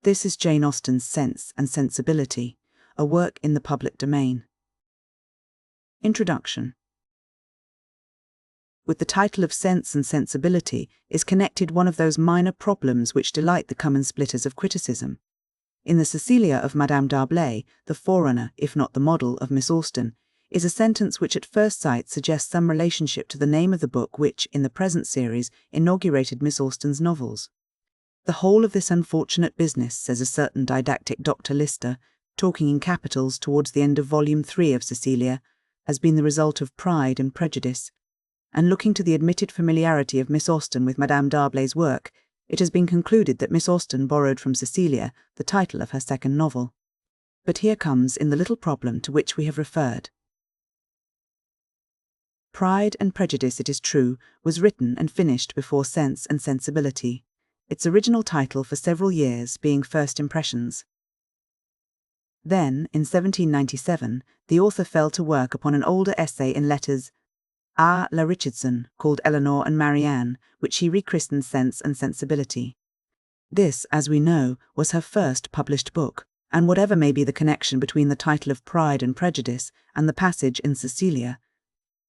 This is Jane Austen's Sense and Sensibility, a work in the public domain. Introduction. With the title of Sense and Sensibility is connected one of those minor problems which delight the common splitters of criticism. In the Cecilia of Madame D'Arblay, the forerunner, if not the model, of Miss Austen, is a sentence which at first sight suggests some relationship to the name of the book which, in the present series, inaugurated Miss Austen's novels. The whole of this unfortunate business, says a certain didactic Dr. Lister, talking in capitals towards the end of Volume 3 of Cecilia, has been the result of pride and prejudice, and looking to the admitted familiarity of Miss Austen with Madame D'Arblay's work, it has been concluded that Miss Austen borrowed from Cecilia the title of her second novel. But here comes in the little problem to which we have referred. Pride and Prejudice, it is true, was written and finished before Sense and Sensibility, its original title for several years being First Impressions. Then, in 1797, the author fell to work upon an older essay in letters à la Richardson, called Eleanor and Marianne, which he rechristened Sense and Sensibility. This, as we know, was her first published book, and whatever may be the connection between the title of Pride and Prejudice and the passage in Cecilia,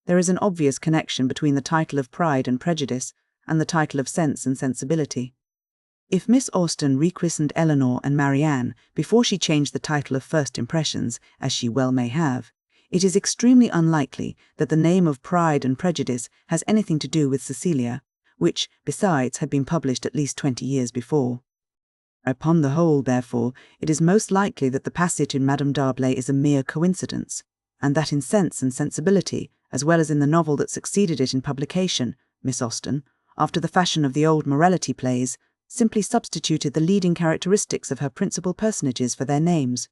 there is an obvious connection between the title of Pride and Prejudice and the title of Sense and Sensibility. If Miss Austen rechristened Eleanor and Marianne before she changed the title of First Impressions, as she well may have, it is extremely unlikely that the name of Pride and Prejudice has anything to do with Cecilia, which, besides, had been published at least 20 years before. Upon the whole, therefore, it is most likely that the passage in Madame D'Arblay is a mere coincidence, and that in Sense and Sensibility, as well as in the novel that succeeded it in publication, Miss Austen, after the fashion of the old morality plays, simply substituted the leading characteristics of her principal personages for their names.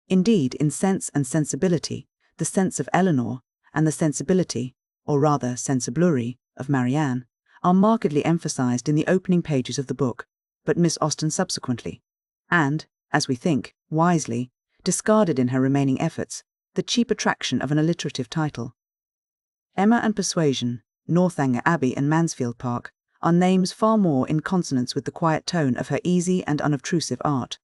Indeed, in Sense and Sensibility, the sense of Eleanor and the sensibility, or rather sensiblerie, of Marianne are markedly emphasized in the opening pages of the book, but Miss Austen subsequently, and, as we think, wisely, discarded in her remaining efforts the cheap attraction of an alliterative title. Emma and Persuasion, Northanger Abbey and Mansfield Park are names far more in consonance with the quiet tone of her easy and unobtrusive art.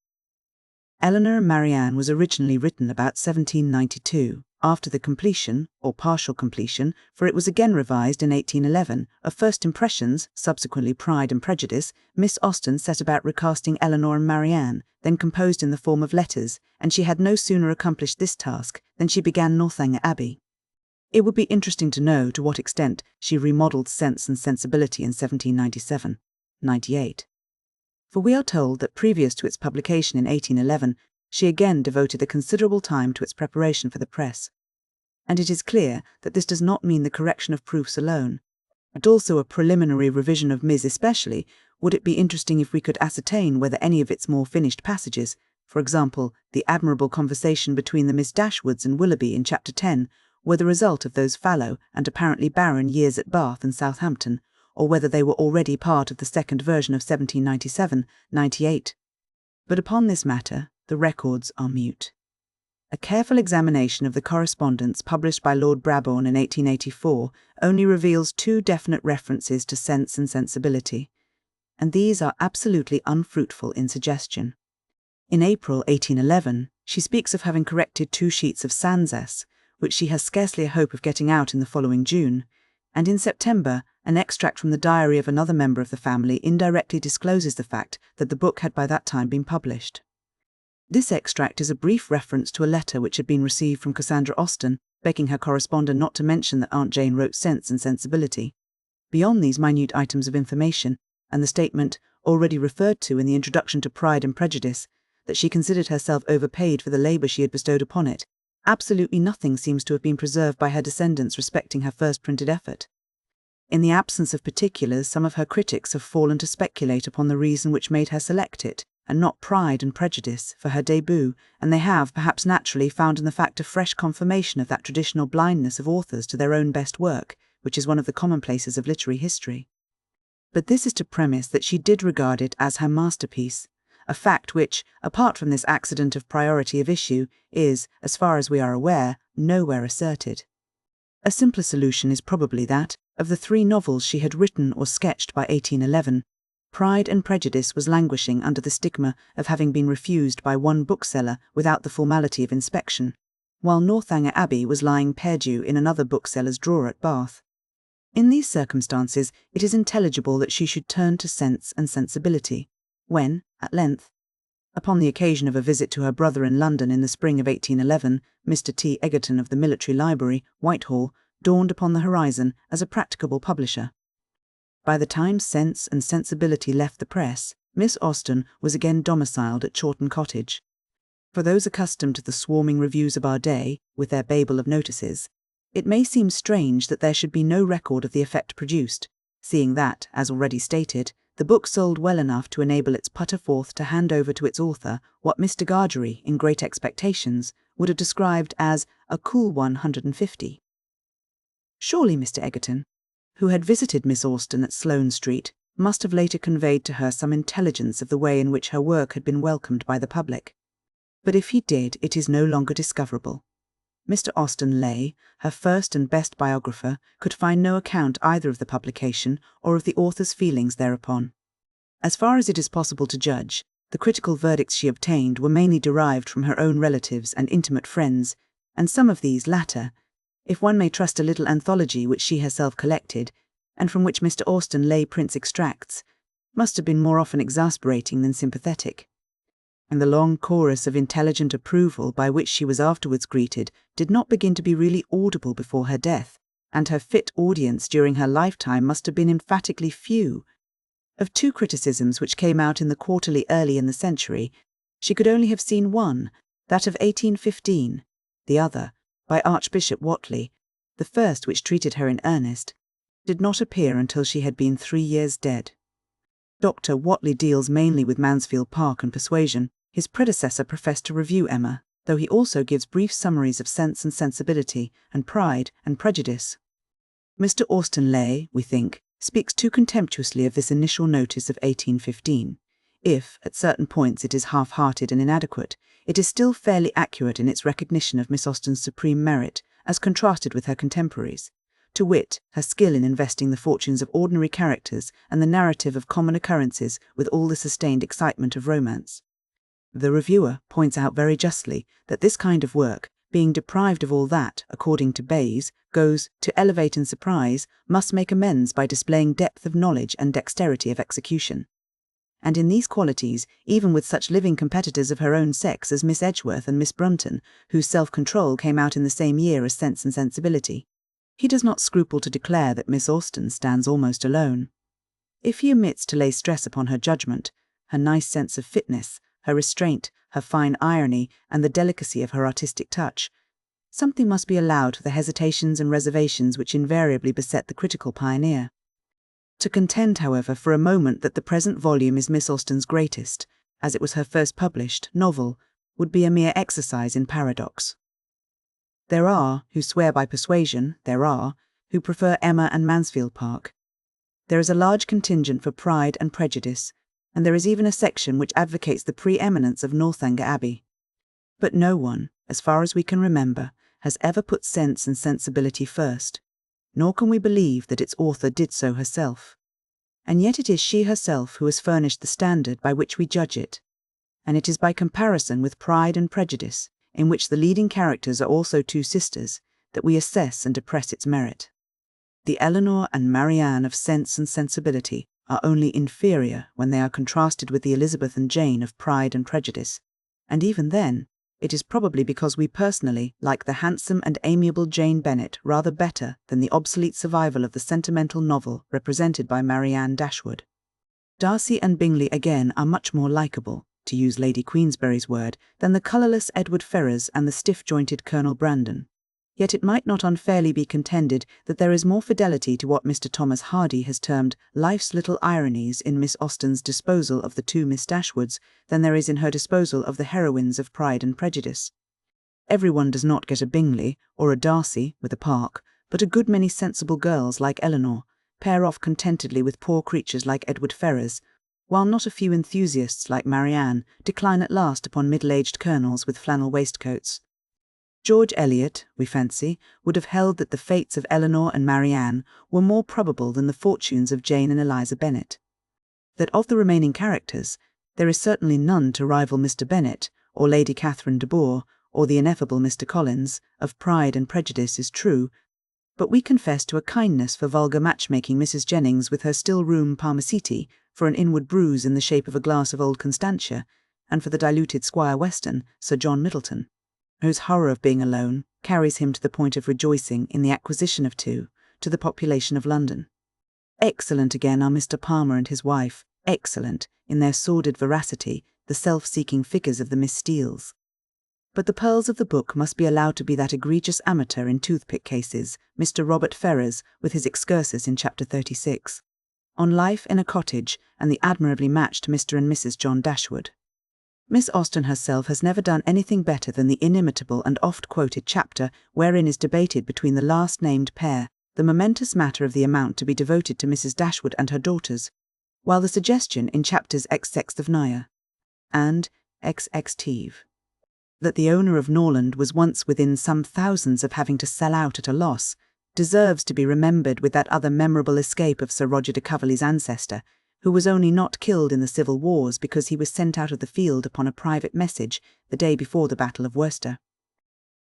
Eleanor and Marianne was originally written about 1792, after the completion, or partial completion, for it was again revised in 1811, of First Impressions, subsequently Pride and Prejudice. Miss Austen set about recasting Eleanor and Marianne, then composed in the form of letters, and she had no sooner accomplished this task than she began Northanger Abbey. It would be interesting to know to what extent she remodelled Sense and Sensibility in 1797-98. For we are told that previous to its publication in 1811, she again devoted a considerable time to its preparation for the press. And it is clear that this does not mean the correction of proofs alone, but also a preliminary revision of Ms. Especially, would it be interesting if we could ascertain whether any of its more finished passages, for example, the admirable conversation between the Miss Dashwoods and Willoughby in Chapter 10, were the result of those fallow and apparently barren years at Bath and Southampton, or whether they were already part of the second version of 1797-98. But upon this matter, the records are mute. A careful examination of the correspondence published by Lord Brabourne in 1884 only reveals two definite references to Sense and Sensibility, and these are absolutely unfruitful in suggestion. In April 1811, she speaks of having corrected 2 sheets of Sanzas, which she has scarcely a hope of getting out in the following June, and in September, an extract from the diary of another member of the family indirectly discloses the fact that the book had by that time been published. This extract is a brief reference to a letter which had been received from Cassandra Austen, begging her correspondent not to mention that Aunt Jane wrote Sense and Sensibility. Beyond these minute items of information, and the statement, already referred to in the introduction to Pride and Prejudice, that she considered herself overpaid for the labour she had bestowed upon it, absolutely nothing seems to have been preserved by her descendants respecting her first printed effort. In the absence of particulars, some of her critics have fallen to speculate upon the reason which made her select it, and not Pride and Prejudice, for her début, and they have, perhaps naturally, found in the fact a fresh confirmation of that traditional blindness of authors to their own best work, which is one of the commonplaces of literary history. But this is to premise that she did regard it as her masterpiece, a fact which, apart from this accident of priority of issue, is, as far as we are aware, nowhere asserted. A simpler solution is probably that, of the 3 novels she had written or sketched by 1811, Pride and Prejudice was languishing under the stigma of having been refused by one bookseller without the formality of inspection, while Northanger Abbey was lying perdu in another bookseller's drawer at Bath. In these circumstances, it is intelligible that she should turn to Sense and Sensibility, when, at length, upon the occasion of a visit to her brother in London in the spring of 1811, Mr. T. Egerton of the Military Library, Whitehall, dawned upon the horizon as a practicable publisher. By the time Sense and Sensibility left the press, Miss Austen was again domiciled at Chawton Cottage. For those accustomed to the swarming reviews of our day, with their babel of notices, it may seem strange that there should be no record of the effect produced, seeing that, as already stated, the book sold well enough to enable its putter forth to hand over to its author what Mr. Gargery, in Great Expectations, would have described as a cool 150. Surely Mr. Egerton, who had visited Miss Austen at Sloane Street, must have later conveyed to her some intelligence of the way in which her work had been welcomed by the public. But if he did, it is no longer discoverable. Mr. Austen Leigh, her first and best biographer, could find no account either of the publication or of the author's feelings thereupon. As far as it is possible to judge, the critical verdicts she obtained were mainly derived from her own relatives and intimate friends, and some of these latter, if one may trust a little anthology which she herself collected, and from which Mr. Austen Leigh prints extracts, must have been more often exasperating than sympathetic. And the long chorus of intelligent approval by which she was afterwards greeted did not begin to be really audible before her death, and her fit audience during her lifetime must have been emphatically few. Of two criticisms which came out in the Quarterly early in the century, she could only have seen one, that of 1815, the other, by Archbishop Whately, the first, which treated her in earnest, did not appear until she had been 3 years dead. Dr. Whately deals mainly with Mansfield Park and Persuasion. His predecessor professed to review Emma, though he also gives brief summaries of Sense and Sensibility and Pride and Prejudice. Mr. Austen Leigh, we think, speaks too contemptuously of this initial notice of 1815. If, at certain points, it is half-hearted and inadequate, it is still fairly accurate in its recognition of Miss Austen's supreme merit, as contrasted with her contemporaries, to wit, her skill in investing the fortunes of ordinary characters and the narrative of common occurrences with all the sustained excitement of romance. The reviewer points out very justly that this kind of work, being deprived of all that, according to Bayes, goes to elevate and surprise, must make amends by displaying depth of knowledge and dexterity of execution. And in these qualities, even with such living competitors of her own sex as Miss Edgeworth and Miss Brunton, whose self-control came out in the same year as Sense and Sensibility, he does not scruple to declare that Miss Austen stands almost alone. If he omits to lay stress upon her judgment, her nice sense of fitness, her restraint, her fine irony, and the delicacy of her artistic touch, something must be allowed for the hesitations and reservations which invariably beset the critical pioneer. To contend, however, for a moment that the present volume is Miss Austen's greatest, as it was her first published, novel, would be a mere exercise in paradox. There are who swear by Persuasion, there are who prefer Emma and Mansfield Park. There is a large contingent for Pride and Prejudice, and there is even a section which advocates the preeminence of Northanger Abbey. But no one, as far as we can remember, has ever put Sense and Sensibility first, nor can we believe that its author did so herself. And yet it is she herself who has furnished the standard by which we judge it, and it is by comparison with Pride and Prejudice, in which the leading characters are also two sisters, that we assess and appress its merit. The Eleanor and Marianne of Sense and Sensibility are only inferior when they are contrasted with the Elizabeth and Jane of Pride and Prejudice, and even then, it is probably because we personally like the handsome and amiable Jane Bennet rather better than the obsolete survival of the sentimental novel represented by Marianne Dashwood. Darcy and Bingley again are much more likeable, to use Lady Queensberry's word, than the colourless Edward Ferrars and the stiff-jointed Colonel Brandon. Yet it might not unfairly be contended that there is more fidelity to what Mr. Thomas Hardy has termed life's little ironies in Miss Austen's disposal of the two Miss Dashwoods than there is in her disposal of the heroines of Pride and Prejudice. Everyone does not get a Bingley or a Darcy with a Park, but a good many sensible girls like Eleanor pair off contentedly with poor creatures like Edward Ferrars, while not a few enthusiasts like Marianne decline at last upon middle-aged colonels with flannel waistcoats. George Eliot, we fancy, would have held that the fates of Eleanor and Marianne were more probable than the fortunes of Jane and Eliza Bennet. that of the remaining characters, there is certainly none to rival Mr. Bennet, or Lady Catherine de Bourgh, or the ineffable Mr. Collins, of Pride and Prejudice is true, but we confess to a kindness for vulgar matchmaking Mrs. Jennings with her still-room Parmaceti, for an inward bruise in the shape of a glass of old Constantia, and for the diluted Squire Weston, Sir John Middleton, whose horror of being alone carries him to the point of rejoicing in the acquisition of two, to the population of London. Excellent again are Mr. Palmer and his wife, excellent, in their sordid veracity, the self-seeking figures of the Miss Steeles. But the pearls of the book must be allowed to be that egregious amateur in toothpick cases, Mr. Robert Ferrars, with his excursus in chapter 36, on life in a cottage, and the admirably matched Mr. and Mrs. John Dashwood. Miss Austen herself has never done anything better than the inimitable and oft-quoted chapter wherein is debated between the last-named pair the momentous matter of the amount to be devoted to Mrs. Dashwood and her daughters, while the suggestion in chapters Ex Sext of Naya and Ex Extive that the owner of Norland was once within some thousands of having to sell out at a loss, deserves to be remembered with that other memorable escape of Sir Roger de Coverley's ancestor, who was only not killed in the civil wars because he was sent out of the field upon a private message the day before the Battle of Worcester.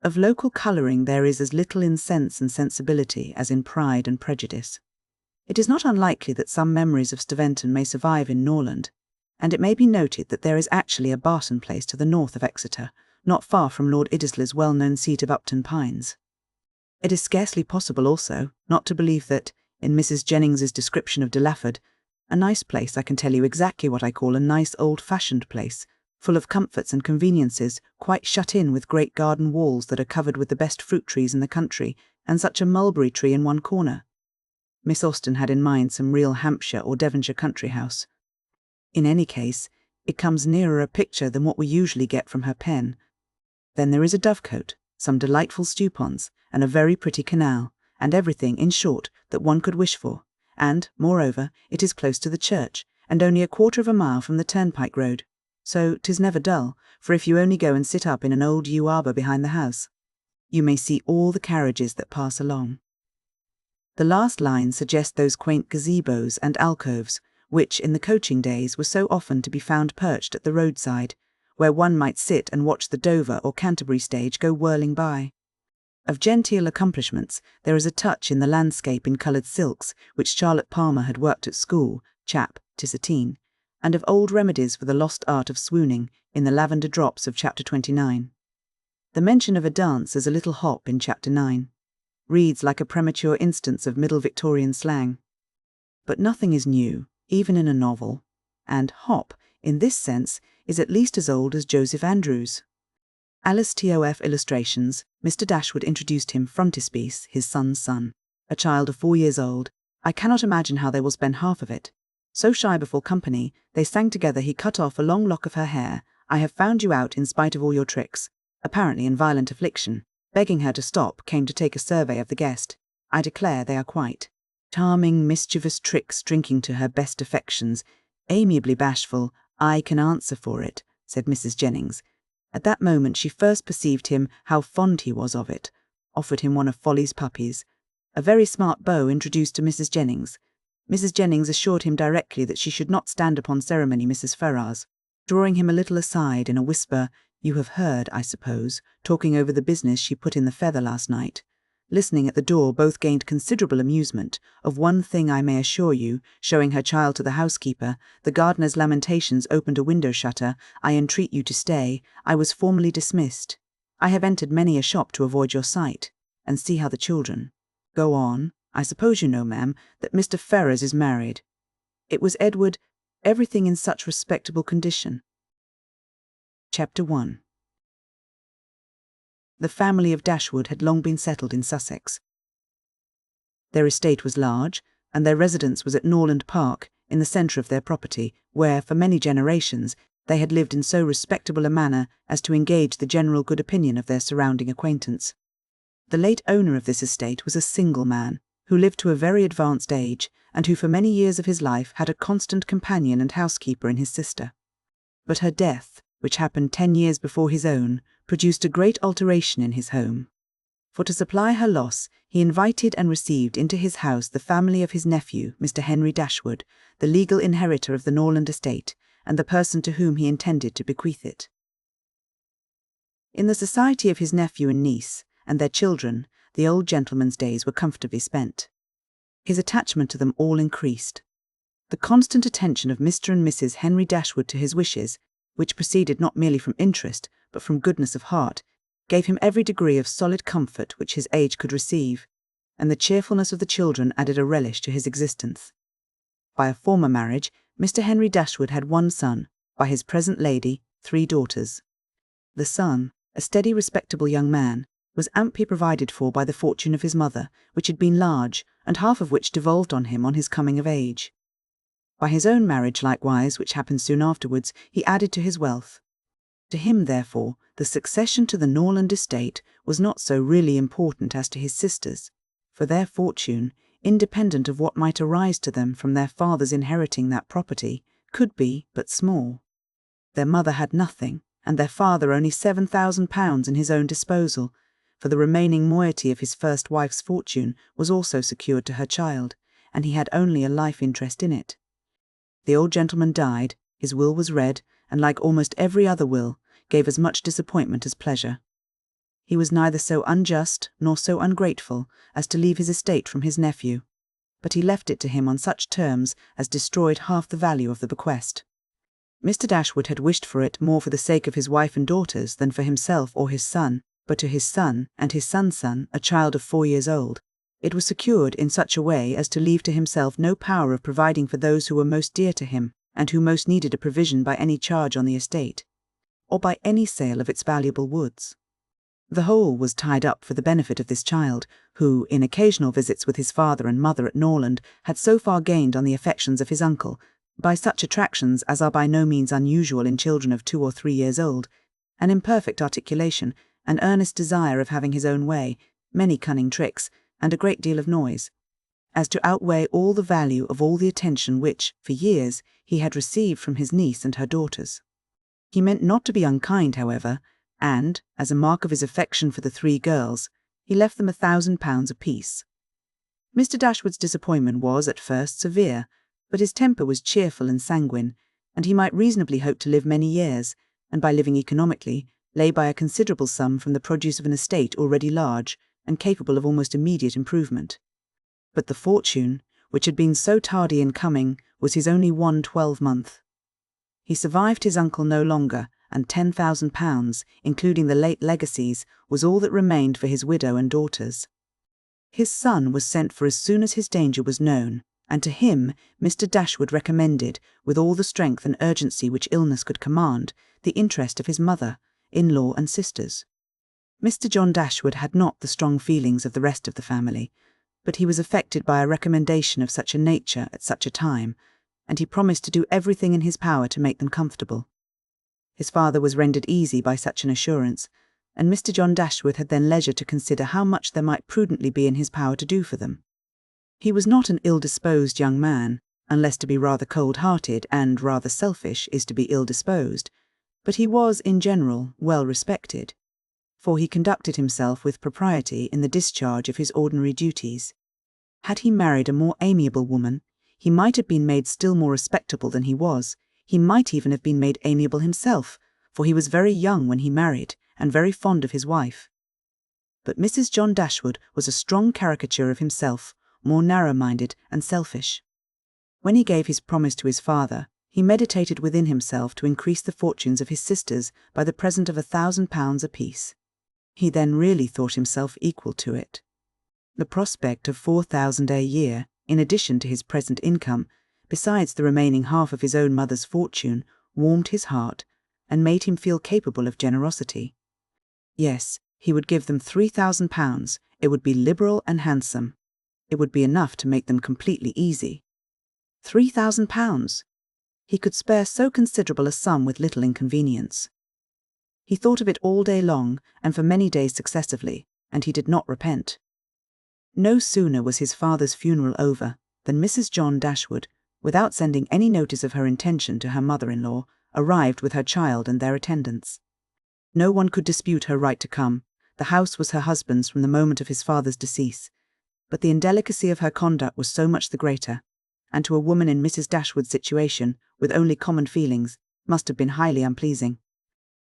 Of local colouring there is as little in Sense and Sensibility as in Pride and Prejudice. It is not unlikely that some memories of Steventon may survive in Norland, and it may be noted that there is actually a Barton place to the north of Exeter, not far from Lord Iddesleigh's well-known seat of Upton Pines. It is scarcely possible also not to believe that, in Mrs. Jennings's description of Delaford, a nice place, I can tell you exactly what I call a nice old-fashioned place, full of comforts and conveniences, quite shut in with great garden walls that are covered with the best fruit trees in the country, and such a mulberry tree in one corner. Miss Austen had in mind some real Hampshire or Devonshire country house. In any case, it comes nearer a picture than what we usually get from her pen. Then there is a dovecote, some delightful stewponds, and a very pretty canal, and everything, in short, that one could wish for, and, moreover, it is close to the church, and only a quarter of a mile from the turnpike road, so 'tis never dull, for if you only go and sit up in an old yew arbour behind the house, you may see all the carriages that pass along. The last line suggests those quaint gazebos and alcoves, which in the coaching days were so often to be found perched at the roadside, where one might sit and watch the Dover or Canterbury stage go whirling by. Of genteel accomplishments, there is a touch in the landscape in coloured silks, which Charlotte Palmer had worked at school, chap, 'tis a teen, and of old remedies for the lost art of swooning, in the lavender drops of chapter 29. The mention of a dance as a little hop in chapter 9 reads like a premature instance of Middle Victorian slang. But nothing is new, even in a novel, and hop, in this sense, is at least as old as Joseph Andrews. Alice TOF Illustrations, Mr. Dashwood introduced him frontispiece, his son's son, a child of 4 years old. I cannot imagine how they will spend half of it. So shy before company, they sang together. He cut off a long lock of her hair. I have found you out in spite of all your tricks, apparently in violent affliction. Begging her to stop, came to take a survey of the guest. I declare they are quite charming, mischievous tricks, drinking to her best affections. Amiably bashful, I can answer for it, said Mrs. Jennings. At that moment she first perceived him, how fond he was of it, offered him one of Folly's puppies. A very smart beau introduced to Mrs. Jennings. Mrs. Jennings assured him directly that she should not stand upon ceremony Mrs. Ferrars, drawing him a little aside in a whisper. You have heard, I suppose, talking over the business she put in the feather last night. Listening at the door, both gained considerable amusement. Of one thing I may assure you, showing her child to the housekeeper, the gardener's lamentations opened a window shutter. I entreat you to stay. I was formally dismissed. I have entered many a shop to avoid your sight, and see how the children. Go on. I suppose you know, ma'am, that Mr. Ferrars is married. It was Edward, everything in such respectable condition. Chapter 1. The family of Dashwood had long been settled in Sussex. Their estate was large, and their residence was at Norland Park, in the centre of their property, where, for many generations, they had lived in so respectable a manner as to engage the general good opinion of their surrounding acquaintance. The late owner of this estate was a single man, who lived to a very advanced age, and who for many years of his life had a constant companion and housekeeper in his sister. But her death, which happened 10 years before his own, produced a great alteration in his home. For to supply her loss, he invited and received into his house the family of his nephew, Mr. Henry Dashwood, the legal inheritor of the Norland estate, and the person to whom he intended to bequeath it. In the society of his nephew and niece, and their children, the old gentleman's days were comfortably spent. His attachment to them all increased. The constant attention of Mr. and Mrs. Henry Dashwood to his wishes, which proceeded not merely from interest, but from goodness of heart, gave him every degree of solid comfort which his age could receive, and the cheerfulness of the children added a relish to his existence. By a former marriage, Mr. Henry Dashwood had one son, by his present lady, 3 daughters. The son, a steady, respectable young man, was amply provided for by the fortune of his mother, which had been large, and half of which devolved on him on his coming of age. By his own marriage, likewise, which happened soon afterwards, he added to his wealth. To him, therefore, the succession to the Norland estate was not so really important as to his sisters, for their fortune, independent of what might arise to them from their father's inheriting that property, could be but small. Their mother had nothing, and their father only £7,000 in his own disposal, for the remaining moiety of his first wife's fortune was also secured to her child, and he had only a life interest in it. The old gentleman died, his will was read, and like almost every other will, gave as much disappointment as pleasure. He was neither so unjust nor so ungrateful as to leave his estate from his nephew, but he left it to him on such terms as destroyed half the value of the bequest. Mr. Dashwood had wished for it more for the sake of his wife and daughters than for himself or his son, but to his son and his son's son, a child of 4 years old, it was secured in such a way as to leave to himself no power of providing for those who were most dear to him, and who most needed a provision by any charge on the estate, or by any sale of its valuable woods. The whole was tied up for the benefit of this child, who, in occasional visits with his father and mother at Norland, had so far gained on the affections of his uncle, by such attractions as are by no means unusual in children of 2 or 3 years old, an imperfect articulation, an earnest desire of having his own way, many cunning tricks, and a great deal of noise, as to outweigh all the value of all the attention which, for years, he had received from his niece and her daughters. He meant not to be unkind, however, and, as a mark of his affection for the 3 girls, he left them £1,000 apiece. Mr. Dashwood's disappointment was, at first, severe, but his temper was cheerful and sanguine, and he might reasonably hope to live many years, and by living economically, lay by a considerable sum from the produce of an estate already large, and capable of almost immediate improvement. But the fortune, which had been so tardy in coming, was his only one 12-month. He survived his uncle no longer, and £10,000, including the late legacies, was all that remained for his widow and daughters. His son was sent for as soon as his danger was known, and to him Mr. Dashwood recommended, with all the strength and urgency which illness could command, the interest of his mother, in-law and sisters. Mr. John Dashwood had not the strong feelings of the rest of the family, but he was affected by a recommendation of such a nature at such a time, and he promised to do everything in his power to make them comfortable. His father was rendered easy by such an assurance, and Mr. John Dashwood had then leisure to consider how much there might prudently be in his power to do for them. He was not an ill-disposed young man, unless to be rather cold-hearted and rather selfish is to be ill-disposed, but he was, in general, well respected, for he conducted himself with propriety in the discharge of his ordinary duties. Had he married a more amiable woman, he might have been made still more respectable than he was. He might even have been made amiable himself, for he was very young when he married, and very fond of his wife. But Mrs. John Dashwood was a strong caricature of himself, more narrow-minded and selfish. When he gave his promise to his father, he meditated within himself to increase the fortunes of his sisters by the present of £1,000 apiece. He then really thought himself equal to it. The prospect of £4,000 a year, in addition to his present income, besides the remaining half of his own mother's fortune, warmed his heart, and made him feel capable of generosity. Yes, he would give them £3,000, it would be liberal and handsome. It would be enough to make them completely easy. £3,000! He could spare so considerable a sum with little inconvenience. He thought of it all day long, and for many days successively, and he did not repent. No sooner was his father's funeral over than Mrs. John Dashwood, without sending any notice of her intention to her mother-in-law, arrived with her child and their attendants. No one could dispute her right to come. The house was her husband's from the moment of his father's decease, but the indelicacy of her conduct was so much the greater, and to a woman in Mrs. Dashwood's situation, with only common feelings, must have been highly unpleasing.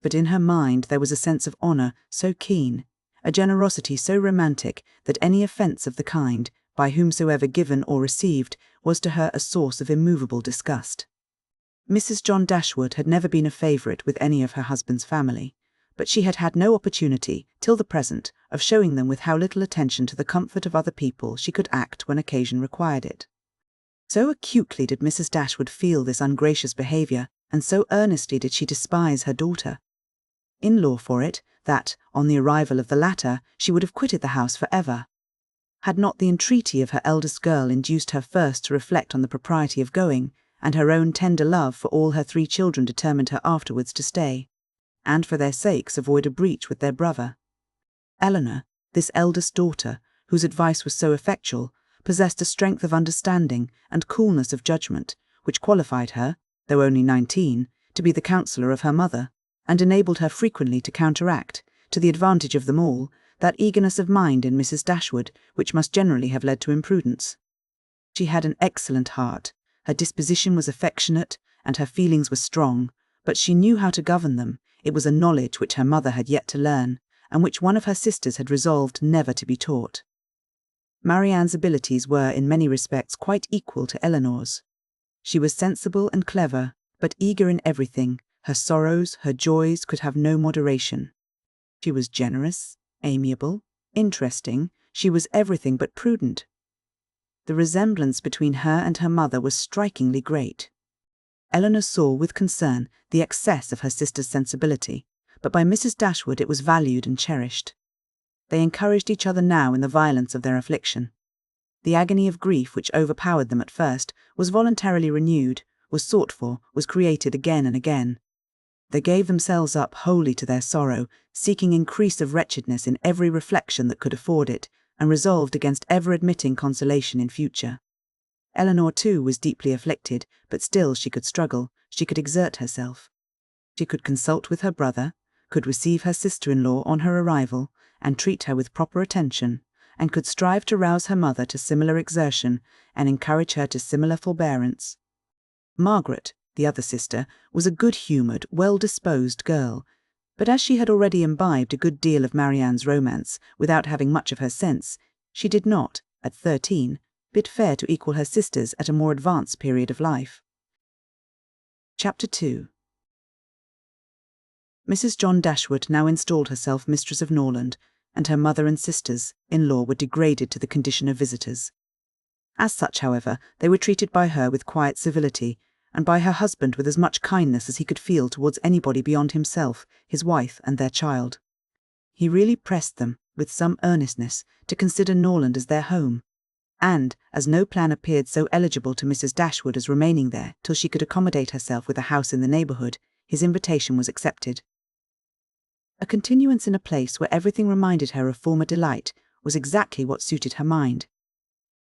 But in her mind there was a sense of honour so keen, a generosity so romantic, that any offence of the kind, by whomsoever given or received, was to her a source of immovable disgust. Mrs. John Dashwood had never been a favourite with any of her husband's family, but she had had no opportunity, till the present, of showing them with how little attention to the comfort of other people she could act when occasion required it. So acutely did Mrs. Dashwood feel this ungracious behaviour, and so earnestly did she despise her daughter in-law for it, that, on the arrival of the latter, she would have quitted the house for ever, had not the entreaty of her eldest girl induced her first to reflect on the propriety of going, and her own tender love for all her 3 children determined her afterwards to stay, and for their sakes avoid a breach with their brother. Eleanor, this eldest daughter, whose advice was so effectual, possessed a strength of understanding and coolness of judgment, which qualified her, though only 19, to be the counsellor of her mother, and enabled her frequently to counteract, to the advantage of them all, that eagerness of mind in Mrs. Dashwood which must generally have led to imprudence. She had an excellent heart, her disposition was affectionate, and her feelings were strong, but she knew how to govern them. It was a knowledge which her mother had yet to learn, and which one of her sisters had resolved never to be taught. Marianne's abilities were in many respects quite equal to Eleanor's. She was sensible and clever, but eager in everything. Her sorrows, her joys could have no moderation. She was generous, amiable, interesting. She was everything but prudent. The resemblance between her and her mother was strikingly great. Eleanor saw with concern the excess of her sister's sensibility, but by Mrs. Dashwood it was valued and cherished. They encouraged each other now in the violence of their affliction. The agony of grief which overpowered them at first was voluntarily renewed, was sought for, was created again and again. They gave themselves up wholly to their sorrow, seeking increase of wretchedness in every reflection that could afford it, and resolved against ever admitting consolation in future. Eleanor too was deeply afflicted, but still she could struggle, she could exert herself. She could consult with her brother, could receive her sister-in-law on her arrival, and treat her with proper attention, and could strive to rouse her mother to similar exertion, and encourage her to similar forbearance. Margaret, the other sister, was a good-humoured, well-disposed girl, but as she had already imbibed a good deal of Marianne's romance, without having much of her sense, she did not, at 13, bid fair to equal her sisters at a more advanced period of life. Chapter 2. Mrs. John Dashwood now installed herself mistress of Norland, and her mother and sisters-in-law were degraded to the condition of visitors. As such, however, they were treated by her with quiet civility, and by her husband with as much kindness as he could feel towards anybody beyond himself, his wife, and their child. He really pressed them, with some earnestness, to consider Norland as their home, and, as no plan appeared so eligible to Mrs. Dashwood as remaining there till she could accommodate herself with a house in the neighbourhood, his invitation was accepted. A continuance in a place where everything reminded her of former delight was exactly what suited her mind.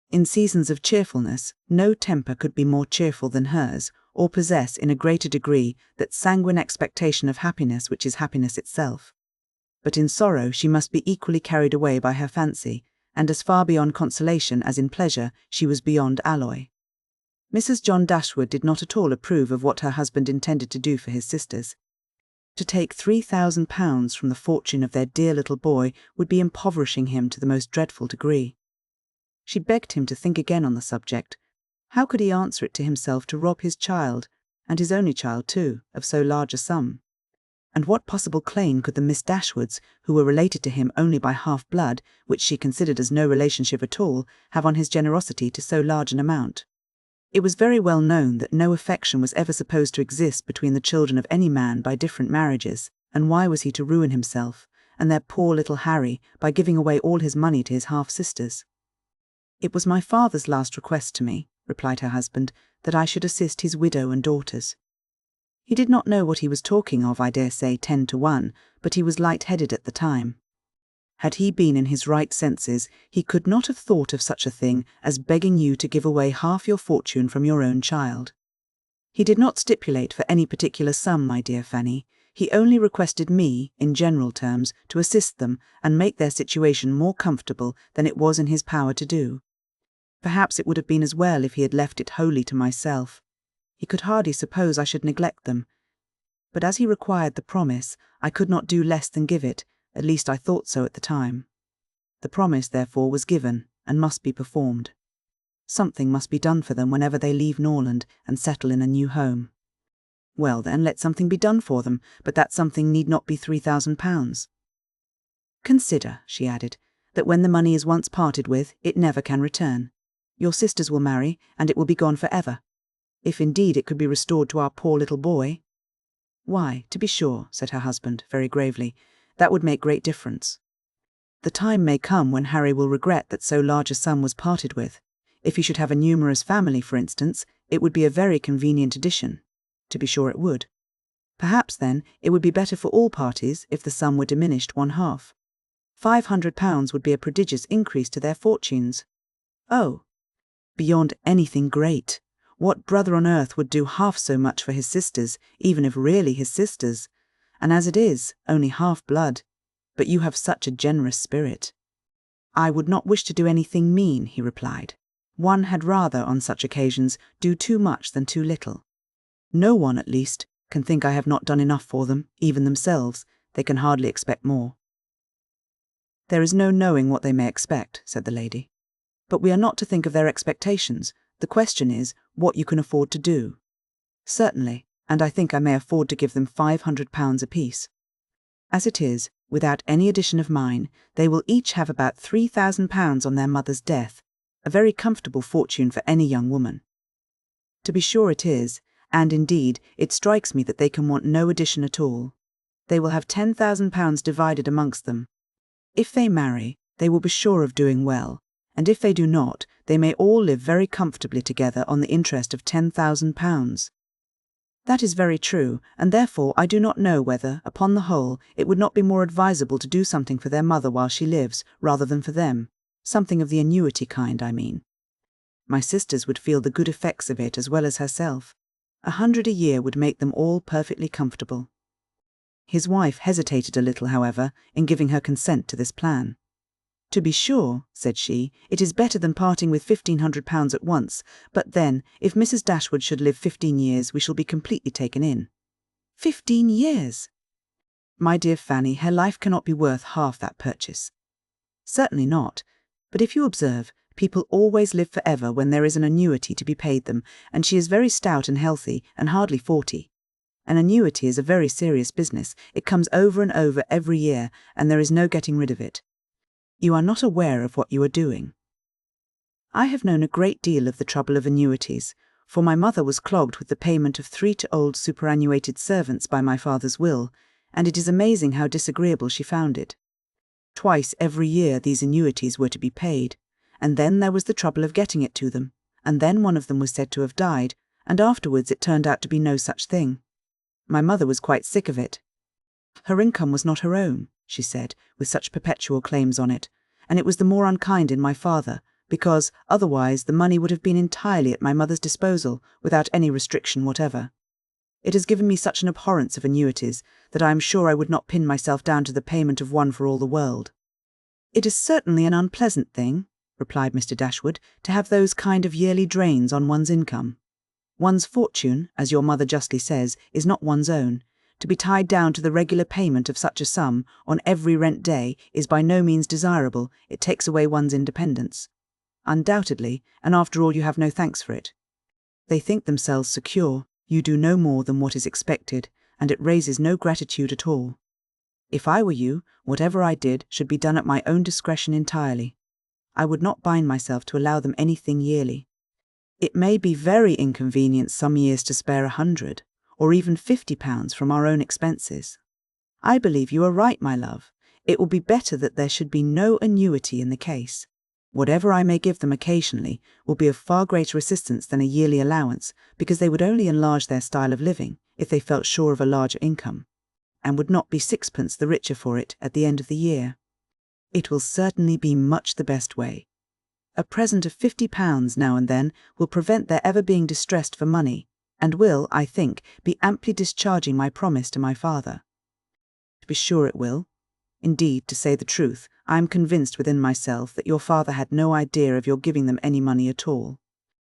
In seasons of cheerfulness, no temper could be more cheerful than hers, or possess in a greater degree that sanguine expectation of happiness which is happiness itself. But in sorrow she must be equally carried away by her fancy, and as far beyond consolation as in pleasure she was beyond alloy. Mrs. John Dashwood did not at all approve of what her husband intended to do for his sisters. To take £3,000 from the fortune of their dear little boy would be impoverishing him to the most dreadful degree. She begged him to think again on the subject. How could he answer it to himself to rob his child, and his only child too, of so large a sum? And what possible claim could the Miss Dashwoods, who were related to him only by half-blood, which she considered as no relationship at all, have on his generosity to so large an amount? It was very well known that no affection was ever supposed to exist between the children of any man by different marriages, and why was he to ruin himself, and their poor little Harry, by giving away all his money to his half-sisters? "It was my father's last request to me," replied her husband, "that I should assist his widow and daughters. He did not know what he was talking of, I dare say, 10 to 1, but he was light-headed at the time. Had he been in his right senses, he could not have thought of such a thing as begging you to give away half your fortune from your own child. He did not stipulate for any particular sum, my dear Fanny. He only requested me, in general terms, to assist them and make their situation more comfortable than it was in his power to do. Perhaps it would have been as well if he had left it wholly to myself. He could hardly suppose I should neglect them. But as he required the promise, I could not do less than give it, at least I thought so at the time. The promise, therefore, was given, and must be performed. Something must be done for them whenever they leave Norland and settle in a new home. Well then, let something be done for them, but that something need not be £3,000. Consider, she added, that when the money is once parted with, it never can return. Your sisters will marry, and it will be gone for ever. If indeed it could be restored to our poor little boy. Why, to be sure, said her husband, very gravely, that would make great difference. The time may come when Harry will regret that so large a sum was parted with. If he should have a numerous family, for instance, it would be a very convenient addition. To be sure it would. Perhaps, then, it would be better for all parties if the sum were diminished one half. £500 would be a prodigious increase to their fortunes. Oh, beyond anything great! What brother on earth would do half so much for his sisters, even if really his sisters? And as it is, only half blood. But you have such a generous spirit. I would not wish to do anything mean, he replied. One had rather, on such occasions, do too much than too little. No one, at least, can think I have not done enough for them, even themselves. They can hardly expect more. There is no knowing what they may expect, said the lady. But we are not to think of their expectations. The question is, what you can afford to do. Certainly, and I think I may afford to give them £500 apiece. As it is, without any addition of mine, they will each have about £3,000 on their mother's death, a very comfortable fortune for any young woman. To be sure it is, and indeed it strikes me that they can want no addition at all. They will have £10,000 divided amongst them. If they marry, they will be sure of doing well, and if they do not, they may all live very comfortably together on the interest of £10,000. That is very true, and therefore I do not know whether, upon the whole, it would not be more advisable to do something for their mother while she lives, rather than for them. Something of the annuity kind, I mean. My sisters would feel the good effects of it as well as herself. 100 a year would make them all perfectly comfortable. His wife hesitated a little, however, in giving her consent to this plan. To be sure, said she, it is better than parting with £1,500 at once, but then, if Mrs. Dashwood should live 15 years, we shall be completely taken in. 15 years! My dear Fanny, her life cannot be worth half that purchase. Certainly not, but if you observe, people always live forever when there is an annuity to be paid them, and she is very stout and healthy, and hardly 40. An annuity is a very serious business. It comes over and over every year, and there is no getting rid of it. You are not aware of what you are doing. I have known a great deal of the trouble of annuities, for my mother was clogged with the payment of 3 old superannuated servants by my father's will, and it is amazing how disagreeable she found it. Twice every year these annuities were to be paid, and then there was the trouble of getting it to them, and then one of them was said to have died, and afterwards it turned out to be no such thing. My mother was quite sick of it. Her income was not her own, she said, with such perpetual claims on it, and it was the more unkind in my father, because, otherwise, the money would have been entirely at my mother's disposal, without any restriction whatever. It has given me such an abhorrence of annuities, that I am sure I would not pin myself down to the payment of one for all the world. It is certainly an unpleasant thing, replied Mr. Dashwood, to have those kind of yearly drains on one's income. One's fortune, as your mother justly says, is not one's own. To be tied down to the regular payment of such a sum on every rent day is by no means desirable. It takes away one's independence. Undoubtedly, and after all you have no thanks for it. They think themselves secure, you do no more than what is expected, and it raises no gratitude at all. If I were you, whatever I did should be done at my own discretion entirely. I would not bind myself to allow them anything yearly. It may be very inconvenient some years to spare 100, or even £50 from our own expenses. I believe you are right, my love. It will be better that there should be no annuity in the case. Whatever I may give them occasionally will be of far greater assistance than a yearly allowance, because they would only enlarge their style of living if they felt sure of a larger income, and would not be sixpence the richer for it at the end of the year. It will certainly be much the best way. A present of £50 now and then will prevent their ever being distressed for money, and will, I think, be amply discharging my promise to my father. be sure it will. Indeed, to say the truth, I am convinced within myself that your father had no idea of your giving them any money at all.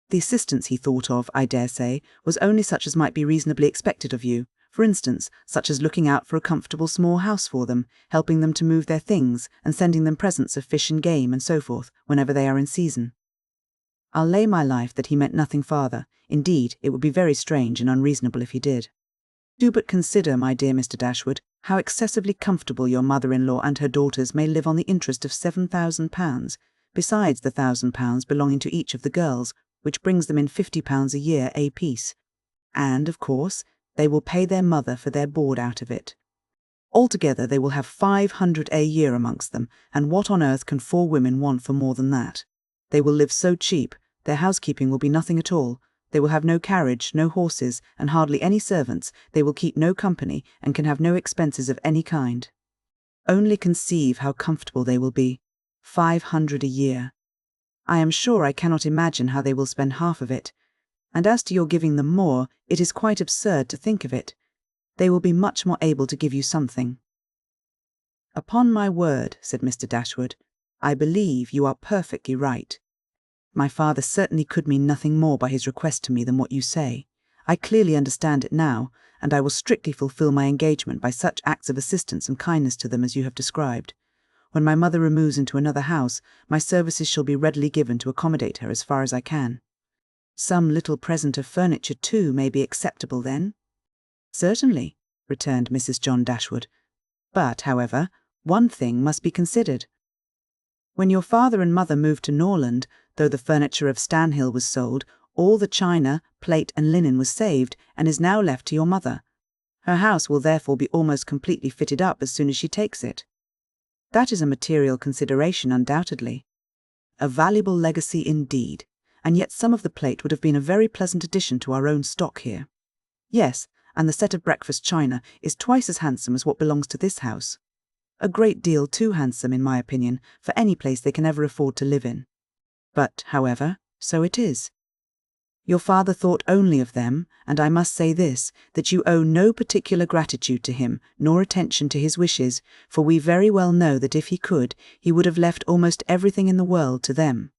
The assistance he thought of, I dare say, was only such as might be reasonably expected of you, for instance, such as looking out for a comfortable small house for them, helping them to move their things, and sending them presents of fish and game and so forth, whenever they are in season. I'll lay my life that he meant nothing farther. Indeed, it would be very strange and unreasonable if he did. Do but consider, my dear Mr. Dashwood, how excessively comfortable your mother-in-law and her daughters may live on the interest of £7,000, besides the £1,000 belonging to each of the girls, which brings them in £50 a year apiece. And, of course, they will pay their mother for their board out of it. Altogether they will have £500 a year amongst them, and what on earth can 4 women want for more than that? They will live so cheap, their housekeeping will be nothing at all. They will have no carriage, no horses, and hardly any servants. They will keep no company, and can have no expenses of any kind. Only conceive how comfortable they will be. 500 a year. I am sure I cannot imagine how they will spend half of it. And as to your giving them more, it is quite absurd to think of it. They will be much more able to give you something. Upon my word, said Mr. Dashwood, I believe you are perfectly right. My father certainly could mean nothing more by his request to me than what you say. I clearly understand it now, and I will strictly fulfil my engagement by such acts of assistance and kindness to them as you have described. When my mother removes into another house, my services shall be readily given to accommodate her as far as I can. Some little present of furniture, too, may be acceptable then? Certainly, returned Mrs. John Dashwood. But, however, one thing must be considered. When your father and mother moved to Norland, though the furniture of Stanhill was sold, all the china, plate and linen was saved, and is now left to your mother. Her house will therefore be almost completely fitted up as soon as she takes it. That is a material consideration, undoubtedly. A valuable legacy indeed, and yet some of the plate would have been a very pleasant addition to our own stock here. Yes, and the set of breakfast china is twice as handsome as what belongs to this house. A great deal too handsome, in my opinion, for any place they can ever afford to live in. But, however, so it is. Your father thought only of them, and I must say this, that you owe no particular gratitude to him, nor attention to his wishes, for we very well know that if he could, he would have left almost everything in the world to them.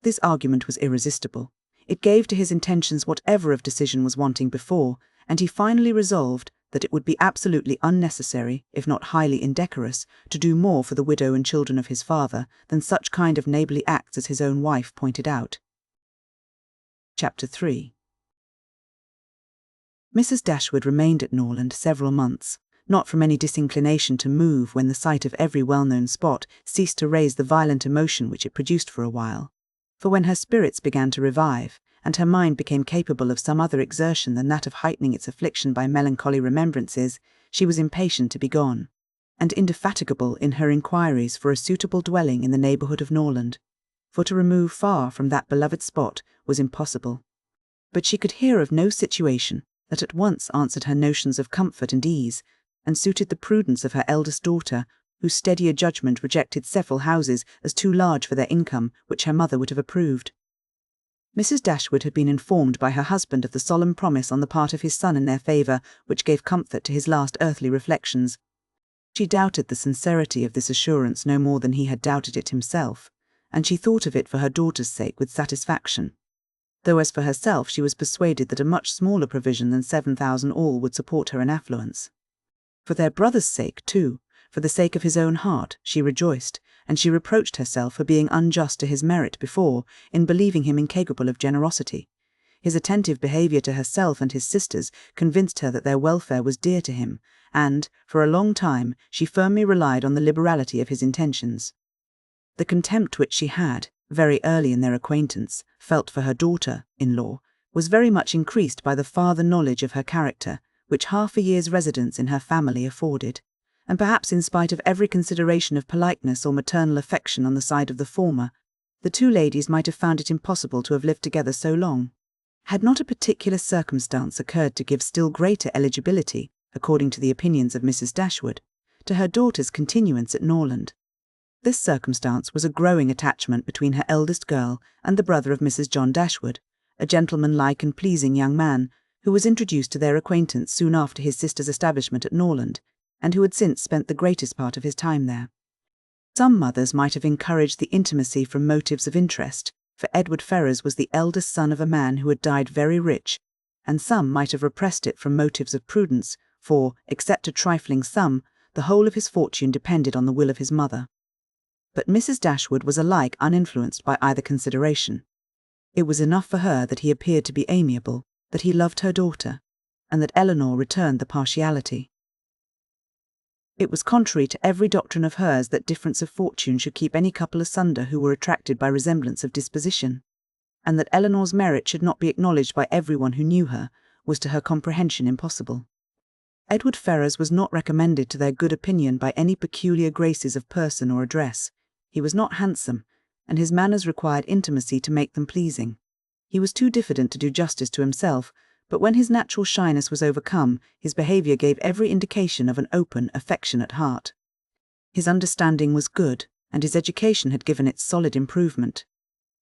This argument was irresistible. It gave to his intentions whatever of decision was wanting before, and he finally resolved that it would be absolutely unnecessary, if not highly indecorous, to do more for the widow and children of his father than such kind of neighbourly acts as his own wife pointed out. Chapter 3. Mrs. Dashwood remained at Norland several months, not from any disinclination to move when the sight of every well-known spot ceased to raise the violent emotion which it produced for a while. For when her spirits began to revive, and her mind became capable of some other exertion than that of heightening its affliction by melancholy remembrances, she was impatient to be gone, and indefatigable in her inquiries for a suitable dwelling in the neighbourhood of Norland, for to remove far from that beloved spot was impossible. But she could hear of no situation that at once answered her notions of comfort and ease, and suited the prudence of her eldest daughter, whose steadier judgment rejected several houses as too large for their income, which her mother would have approved. Mrs. Dashwood had been informed by her husband of the solemn promise on the part of his son in their favour, which gave comfort to his last earthly reflections. She doubted the sincerity of this assurance no more than he had doubted it himself, and she thought of it for her daughter's sake with satisfaction, though as for herself she was persuaded that a much smaller provision than 7,000 all would support her in affluence. For their brother's sake, too, for the sake of his own heart, she rejoiced, and she reproached herself for being unjust to his merit before, in believing him incapable of generosity. His attentive behaviour to herself and his sisters convinced her that their welfare was dear to him, and, for a long time, she firmly relied on the liberality of his intentions. The contempt which she had, very early in their acquaintance, felt for her daughter-in-law, was very much increased by the farther knowledge of her character, which half a year's residence in her family afforded, and perhaps in spite of every consideration of politeness or maternal affection on the side of the former, The two ladies might have found it impossible to have lived together so long, had not a particular circumstance occurred to give still greater eligibility, according to the opinions of Mrs. Dashwood, to her daughter's continuance at Norland. This circumstance was a growing attachment between her eldest girl and the brother of Mrs. John Dashwood, a gentlemanlike and pleasing young man, who was introduced to their acquaintance soon after his sister's establishment at Norland, and who had since spent the greatest part of his time there. Some mothers might have encouraged the intimacy from motives of interest, for Edward Ferrars was the eldest son of a man who had died very rich, and some might have repressed it from motives of prudence, for, except a trifling sum, the whole of his fortune depended on the will of his mother. But Mrs. Dashwood was alike uninfluenced by either consideration. It was enough for her that he appeared to be amiable, that he loved her daughter, and that Eleanor returned the partiality. It was contrary to every doctrine of hers that difference of fortune should keep any couple asunder who were attracted by resemblance of disposition, and that Eleanor's merit should not be acknowledged by everyone who knew her was to her comprehension impossible. Edward Ferrars was not recommended to their good opinion by any peculiar graces of person or address. He was not handsome, and his manners required intimacy to make them pleasing. He was too diffident to do justice to himself, but when his natural shyness was overcome, his behaviour gave every indication of an open, affectionate heart. His understanding was good, and his education had given it solid improvement.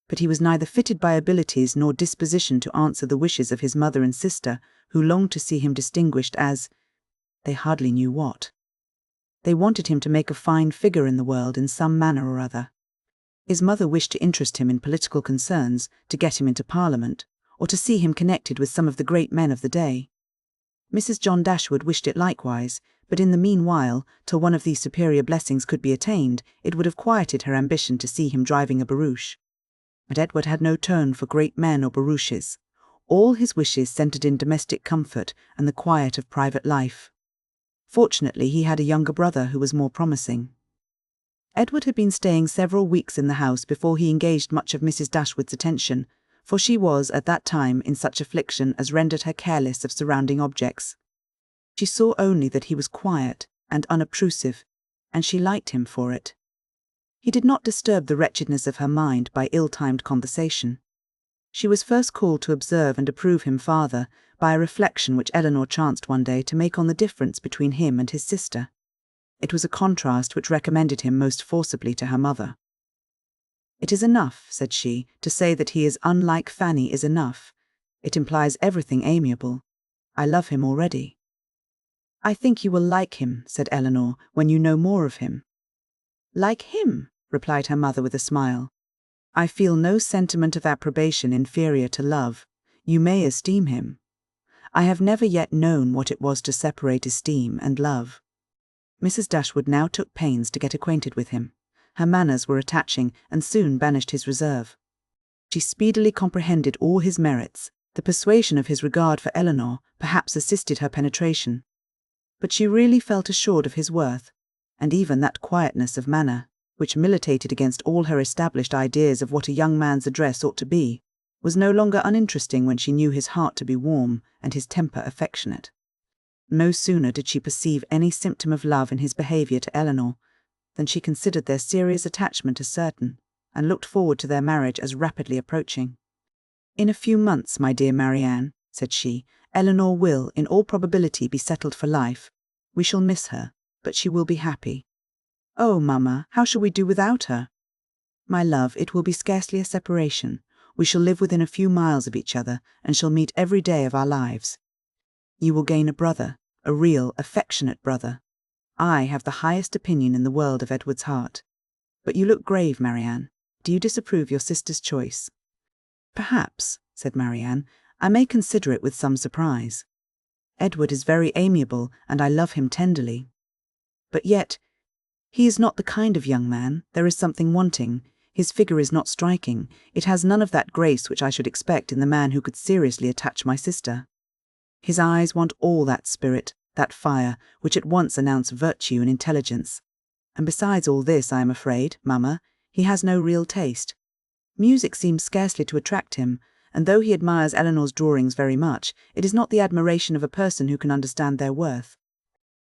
But he was neither fitted by abilities nor disposition to answer the wishes of his mother and sister, who longed to see him distinguished as, they hardly knew what. They wanted him to make a fine figure in the world in some manner or other. His mother wished to interest him in political concerns, to get him into Parliament, or to see him connected with some of the great men of the day. Mrs. John Dashwood wished it likewise, but in the meanwhile, till one of these superior blessings could be attained, it would have quieted her ambition to see him driving a barouche. But Edward had no turn for great men or barouches. All his wishes centred in domestic comfort and the quiet of private life. Fortunately, he had a younger brother who was more promising. Edward had been staying several weeks in the house before he engaged much of Mrs. Dashwood's attention, for she was at that time in such affliction as rendered her careless of surrounding objects. She saw only that he was quiet and unobtrusive, and she liked him for it. He did not disturb the wretchedness of her mind by ill-timed conversation. She was first called to observe and approve him farther by a reflection which Eleanor chanced one day to make on the difference between him and his sister. It was a contrast which recommended him most forcibly to her mother. "It is enough," said she, "to say that he is unlike Fanny is enough. It implies everything amiable. I love him already." "I think you will like him," said Eleanor, "when you know more of him." "Like him," replied her mother with a smile. "I feel no sentiment of approbation inferior to love. You may esteem him. I have never yet known what it was to separate esteem and love." Mrs. Dashwood now took pains to get acquainted with him. Her manners were attaching, and soon banished his reserve. She speedily comprehended all his merits. The persuasion of his regard for Eleanor perhaps assisted her penetration. But she really felt assured of his worth, and even that quietness of manner, which militated against all her established ideas of what a young man's address ought to be, was no longer uninteresting when she knew his heart to be warm and his temper affectionate. No sooner did she perceive any symptom of love in his behaviour to Eleanor than she considered their serious attachment as certain, and looked forward to their marriage as rapidly approaching. "In a few months, my dear Marianne," said she, "Eleanor will, in all probability, be settled for life. We shall miss her, but she will be happy." "Oh, mamma, how shall we do without her?" "My love, it will be scarcely a separation. We shall live within a few miles of each other, and shall meet every day of our lives. You will gain a brother, a real, affectionate brother. I have the highest opinion in the world of Edward's heart. But you look grave, Marianne. Do you disapprove your sister's choice?" "Perhaps," said Marianne, "I may consider it with some surprise. Edward is very amiable, and I love him tenderly. But yet, he is not the kind of young man. There is something wanting. His figure is not striking. It has none of that grace which I should expect in the man who could seriously attach my sister. His eyes want all that spirit, that fire, which at once announce virtue and intelligence. And besides all this, I am afraid, mamma, he has no real taste. Music seems scarcely to attract him, and though he admires Eleanor's drawings very much, it is not the admiration of a person who can understand their worth.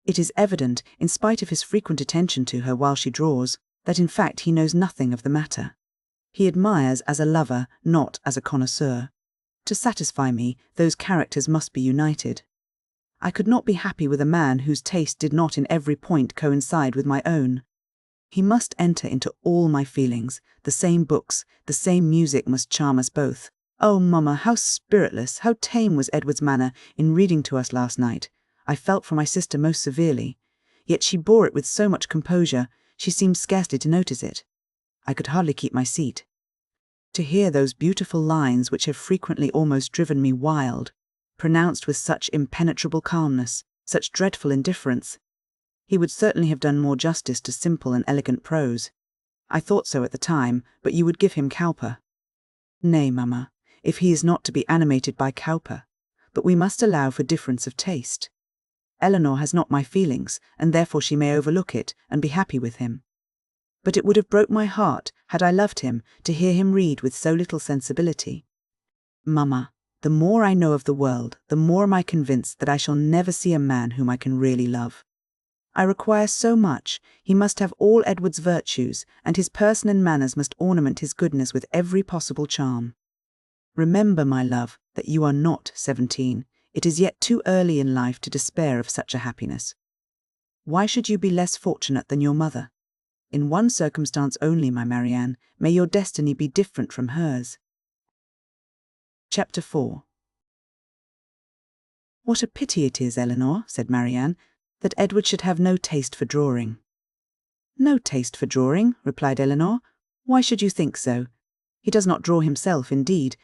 It is evident, in spite of his frequent attention to her while she draws, that in fact he knows nothing of the matter. He admires as a lover, not as a connoisseur. To satisfy me, those characters must be united. I could not be happy with a man whose taste did not in every point coincide with my own. He must enter into all my feelings. The same books, the same music must charm us both. Oh, mamma, how spiritless, how tame was Edward's manner in reading to us last night. I felt for my sister most severely. Yet she bore it with so much composure, she seemed scarcely to notice it. I could hardly keep my seat. To hear those beautiful lines which have frequently almost driven me wild, pronounced with such impenetrable calmness, such dreadful indifference. He would certainly have done more justice to simple and elegant prose. I thought so at the time, but you would give him Cowper. Nay, mamma, if he is not to be animated by Cowper, but we must allow for difference of taste. Eleanor has not my feelings, and therefore she may overlook it and be happy with him. But it would have broke my heart, had I loved him, to hear him read with so little sensibility. Mamma, the more I know of the world, the more am I convinced that I shall never see a man whom I can really love. I require so much. He must have all Edward's virtues, and his person and manners must ornament his goodness with every possible charm. Remember, my love, that you are not 17. It is yet too early in life to despair of such a happiness. Why should you be less fortunate than your mother? In one circumstance only, my Marianne, may your destiny be different from hers. Chapter 4. What a pity it is, Eleanor, said Marianne, that Edward should have no taste for drawing. No taste for drawing, replied Eleanor. Why should you think so? He does not draw himself, indeed,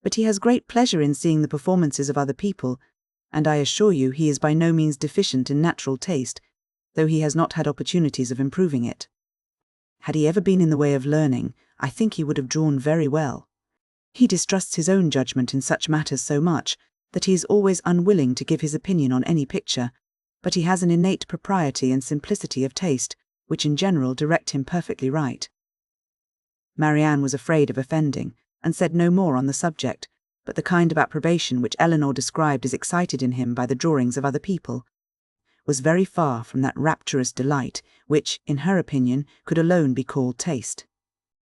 but he has great pleasure in seeing the performances of other people, and I assure you he is by no means deficient in natural taste, though he has not had opportunities of improving it. Had he ever been in the way of learning, I think he would have drawn very well. He distrusts his own judgment in such matters so much that he is always unwilling to give his opinion on any picture, but he has an innate propriety and simplicity of taste, which in general direct him perfectly right. Marianne was afraid of offending, and said no more on the subject, but the kind of approbation which Eleanor described as excited in him by the drawings of other people was very far from that rapturous delight which, in her opinion, could alone be called taste.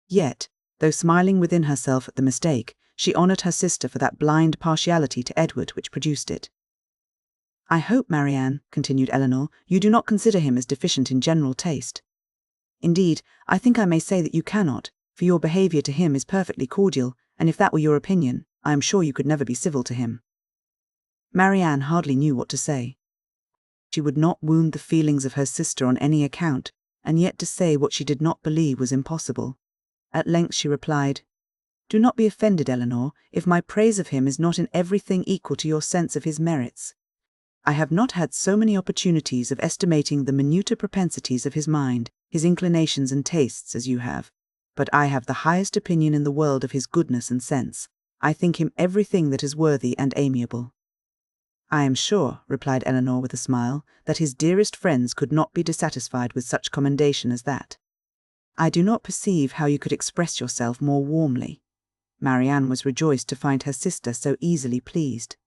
Yet, though smiling within herself at the mistake, she honoured her sister for that blind partiality to Edward which produced it. I hope, Marianne, continued Eleanor, you do not consider him as deficient in general taste. Indeed, I think I may say that you cannot, for your behaviour to him is perfectly cordial, and if that were your opinion, I am sure you could never be civil to him. Marianne hardly knew what to say. She would not wound the feelings of her sister on any account, and yet to say what she did not believe was impossible. At length she replied, Do not be offended, Eleanor, if my praise of him is not in everything equal to your sense of his merits. I have not had so many opportunities of estimating the minuter propensities of his mind, his inclinations and tastes as you have, but I have the highest opinion in the world of his goodness and sense. I think him everything that is worthy and amiable. I am sure, replied Eleanor with a smile, that his dearest friends could not be dissatisfied with such commendation as that. I do not perceive how you could express yourself more warmly. Marianne was rejoiced to find her sister so easily pleased.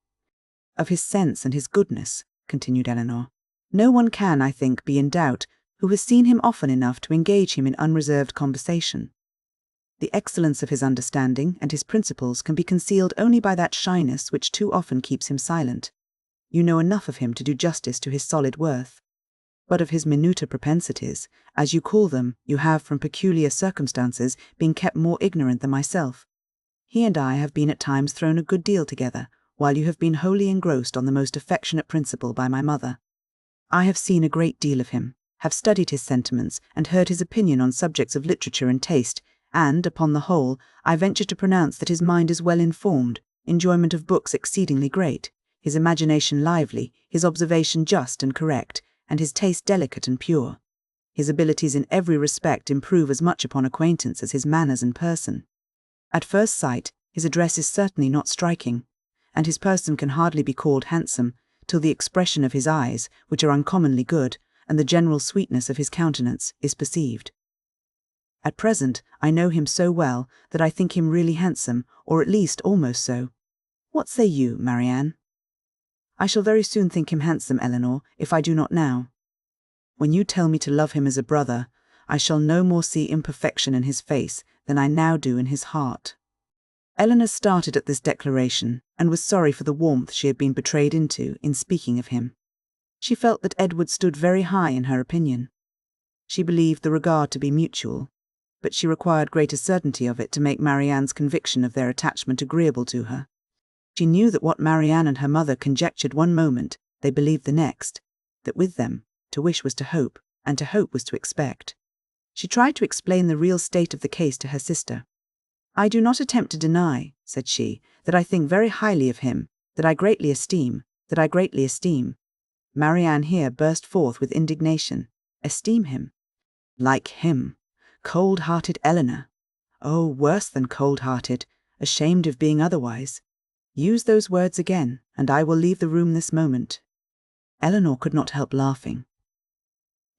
Of his sense and his goodness, continued Eleanor, no one can, I think, be in doubt who has seen him often enough to engage him in unreserved conversation. The excellence of his understanding and his principles can be concealed only by that shyness which too often keeps him silent. You know enough of him to do justice to his solid worth. But of his minuter propensities, as you call them, you have, from peculiar circumstances, been kept more ignorant than myself. He and I have been at times thrown a good deal together, while you have been wholly engrossed on the most affectionate principle by my mother. I have seen a great deal of him, have studied his sentiments, and heard his opinion on subjects of literature and taste, and, upon the whole, I venture to pronounce that his mind is well informed, enjoyment of books exceedingly great, his imagination lively, his observation just and correct, and his taste delicate and pure. His abilities in every respect improve as much upon acquaintance as his manners and person. At first sight, his address is certainly not striking, and his person can hardly be called handsome, till the expression of his eyes, which are uncommonly good, and the general sweetness of his countenance, is perceived. At present, I know him so well that I think him really handsome, or at least almost so. What say you, Marianne? I shall very soon think him handsome, Eleanor, if I do not now. When you tell me to love him as a brother, I shall no more see imperfection in his face than I now do in his heart." Eleanor started at this declaration, and was sorry for the warmth she had been betrayed into in speaking of him. She felt that Edward stood very high in her opinion. She believed the regard to be mutual, but she required greater certainty of it to make Marianne's conviction of their attachment agreeable to her. She knew that what Marianne and her mother conjectured one moment, they believed the next, that with them, to wish was to hope, and to hope was to expect. She tried to explain the real state of the case to her sister. "I do not attempt to deny," said she, "that I think very highly of him, that I greatly esteem. Marianne here burst forth with indignation. Esteem him? Like him? Cold-hearted Eleanor! Oh, worse than cold-hearted, ashamed of being otherwise. Use those words again, and I will leave the room this moment." Eleanor could not help laughing.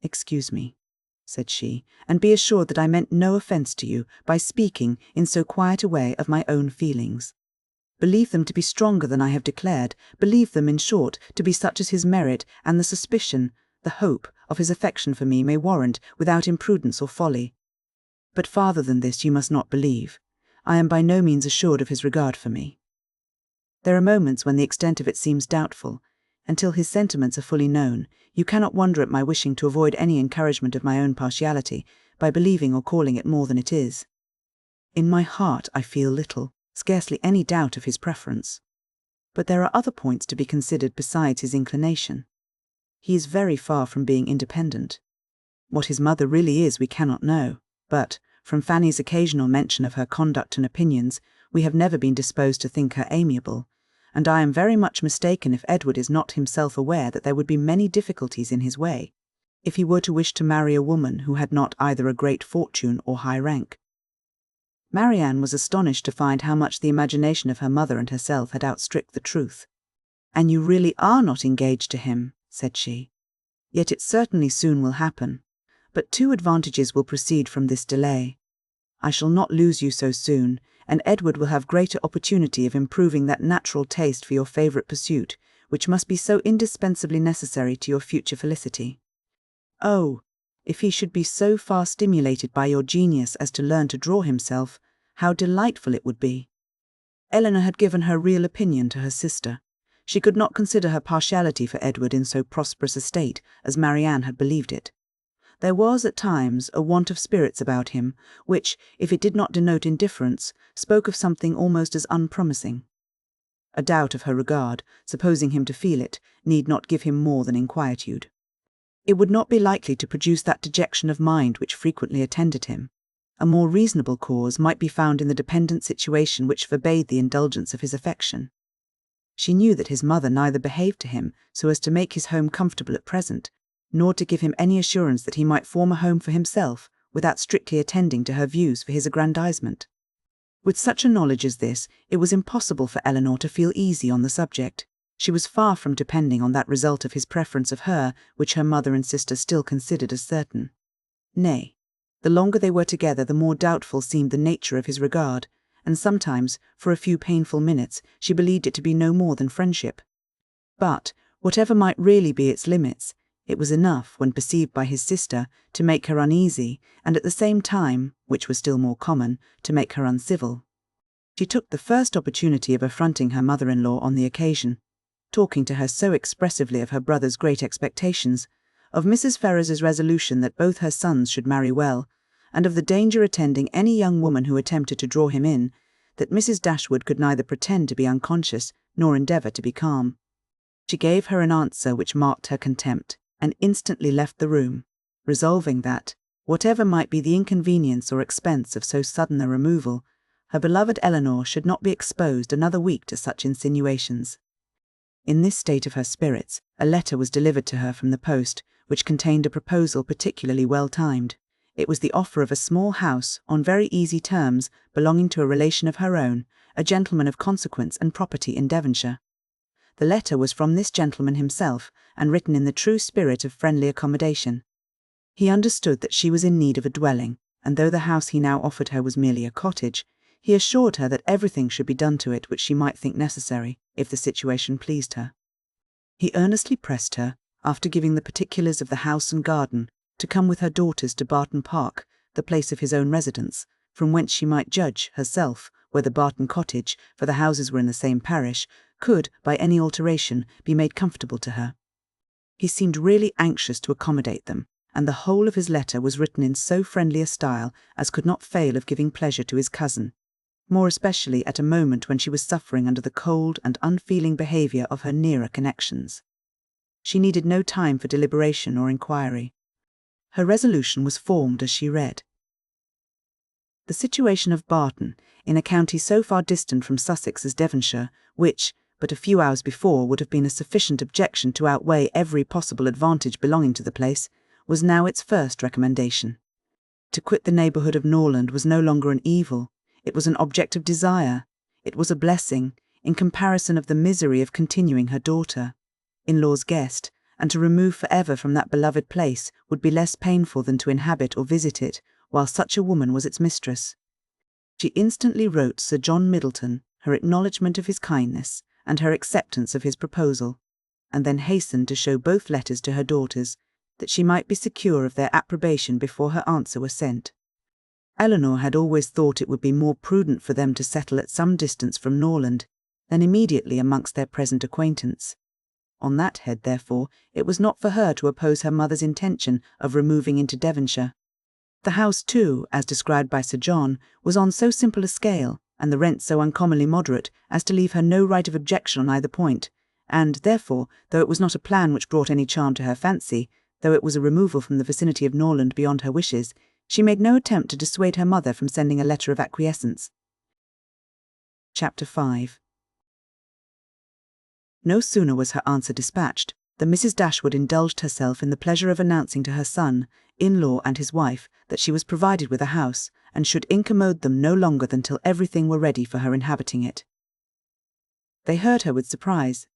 "Excuse me," said she, "and be assured that I meant no offence to you by speaking in so quiet a way of my own feelings. Believe them to be stronger than I have declared, believe them, in short, to be such as his merit and the suspicion, the hope, of his affection for me may warrant without imprudence or folly. But farther than this you must not believe. I am by no means assured of his regard for me. There are moments when the extent of it seems doubtful. Until his sentiments are fully known, you cannot wonder at my wishing to avoid any encouragement of my own partiality by believing or calling it more than it is. In my heart I feel little, scarcely any doubt of his preference. But there are other points to be considered besides his inclination. He is very far from being independent. What his mother really is we cannot know, but, from Fanny's occasional mention of her conduct and opinions, we have never been disposed to think her amiable, and I am very much mistaken if Edward is not himself aware that there would be many difficulties in his way, if he were to wish to marry a woman who had not either a great fortune or high rank. Marianne was astonished to find how much the imagination of her mother and herself had outstripped the truth. "And you really are not engaged to him," said she. "Yet it certainly soon will happen. But two advantages will proceed from this delay. I shall not lose you so soon, and Edward will have greater opportunity of improving that natural taste for your favourite pursuit, which must be so indispensably necessary to your future felicity. Oh, if he should be so far stimulated by your genius as to learn to draw himself, how delightful it would be!" Eleanor had given her real opinion to her sister. She could not consider her partiality for Edward in so prosperous a state as Marianne had believed it. There was, at times, a want of spirits about him, which, if it did not denote indifference, spoke of something almost as unpromising. A doubt of her regard, supposing him to feel it, need not give him more than inquietude. It would not be likely to produce that dejection of mind which frequently attended him. A more reasonable cause might be found in the dependent situation which forbade the indulgence of his affection. She knew that his mother neither behaved to him so as to make his home comfortable at present, nor to give him any assurance that he might form a home for himself without strictly attending to her views for his aggrandizement. With such a knowledge as this, it was impossible for Eleanor to feel easy on the subject. She was far from depending on that result of his preference of her which her mother and sister still considered as certain. Nay, the longer they were together the more doubtful seemed the nature of his regard, and sometimes, for a few painful minutes, she believed it to be no more than friendship. But, whatever might really be its limits, it was enough, when perceived by his sister, to make her uneasy, and at the same time, which was still more common, to make her uncivil. She took the first opportunity of affronting her mother-in-law on the occasion, talking to her so expressively of her brother's great expectations, of Mrs. Ferrars's resolution that both her sons should marry well, and of the danger attending any young woman who attempted to draw him in, that Mrs. Dashwood could neither pretend to be unconscious nor endeavour to be calm. She gave her an answer which marked her contempt, and instantly left the room, resolving that, whatever might be the inconvenience or expense of so sudden a removal, her beloved Eleanor should not be exposed another week to such insinuations. In this state of her spirits, a letter was delivered to her from the post, which contained a proposal particularly well timed. It was the offer of a small house, on very easy terms, belonging to a relation of her own, a gentleman of consequence and property in Devonshire. The letter was from this gentleman himself, and written in the true spirit of friendly accommodation. He understood that she was in need of a dwelling, and though the house he now offered her was merely a cottage, he assured her that everything should be done to it which she might think necessary, if the situation pleased her. He earnestly pressed her, after giving the particulars of the house and garden, to come with her daughters to Barton Park, the place of his own residence, from whence she might judge, herself, whether Barton Cottage, for the houses were in the same parish, could, by any alteration, be made comfortable to her. He seemed really anxious to accommodate them, and the whole of his letter was written in so friendly a style as could not fail of giving pleasure to his cousin, more especially at a moment when she was suffering under the cold and unfeeling behaviour of her nearer connections. She needed no time for deliberation or inquiry. Her resolution was formed as she read. The situation of Barton, in a county so far distant from Sussex as Devonshire, which, but a few hours before, would have been a sufficient objection to outweigh every possible advantage belonging to the place, was now its first recommendation. To quit the neighbourhood of Norland was no longer an evil, it was an object of desire, it was a blessing, in comparison of the misery of continuing her daughter-in-law's guest, and to remove for ever from that beloved place would be less painful than to inhabit or visit it, while such a woman was its mistress. She instantly wrote Sir John Middleton her acknowledgment of his kindness, and her acceptance of his proposal, and then hastened to show both letters to her daughters, that she might be secure of their approbation before her answer was sent. Eleanor had always thought it would be more prudent for them to settle at some distance from Norland than immediately amongst their present acquaintance. On that head, therefore, it was not for her to oppose her mother's intention of removing into Devonshire. The house, too, as described by Sir John, was on so simple a scale, and the rent so uncommonly moderate, as to leave her no right of objection on either point, and, therefore, though it was not a plan which brought any charm to her fancy, though it was a removal from the vicinity of Norland beyond her wishes, she made no attempt to dissuade her mother from sending a letter of acquiescence. Chapter 5. No sooner was her answer dispatched than Mrs. Dashwood indulged herself in the pleasure of announcing to her son, in-law and his wife, that she was provided with a house, and should incommode them no longer than till everything were ready for her inhabiting it. They heard her with surprise.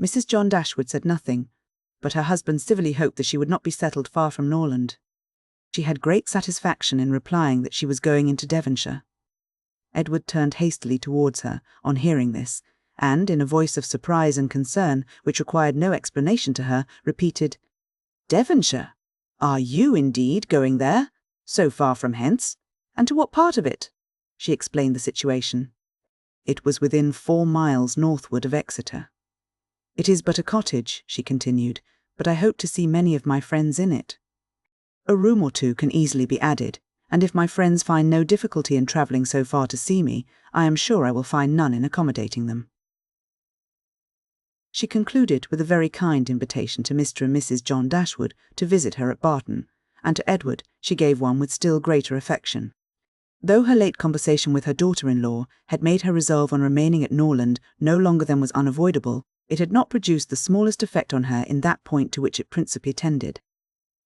Mrs. John Dashwood said nothing, but her husband civilly hoped that she would not be settled far from Norland. She had great satisfaction in replying that she was going into Devonshire. Edward turned hastily towards her, on hearing this, and, in a voice of surprise and concern, which required no explanation to her, repeated, "Devonshire? Are you, indeed, going there? So far from hence? And to what part of it?" She explained the situation. It was within 4 miles northward of Exeter. "It is but a cottage," she continued, "but I hope to see many of my friends in it. A room or two can easily be added, and if my friends find no difficulty in travelling so far to see me, I am sure I will find none in accommodating them." She concluded with a very kind invitation to Mr. and Mrs. John Dashwood to visit her at Barton, and to Edward she gave one with still greater affection. Though her late conversation with her daughter-in-law had made her resolve on remaining at Norland no longer than was unavoidable, it had not produced the smallest effect on her in that point to which it principally tended.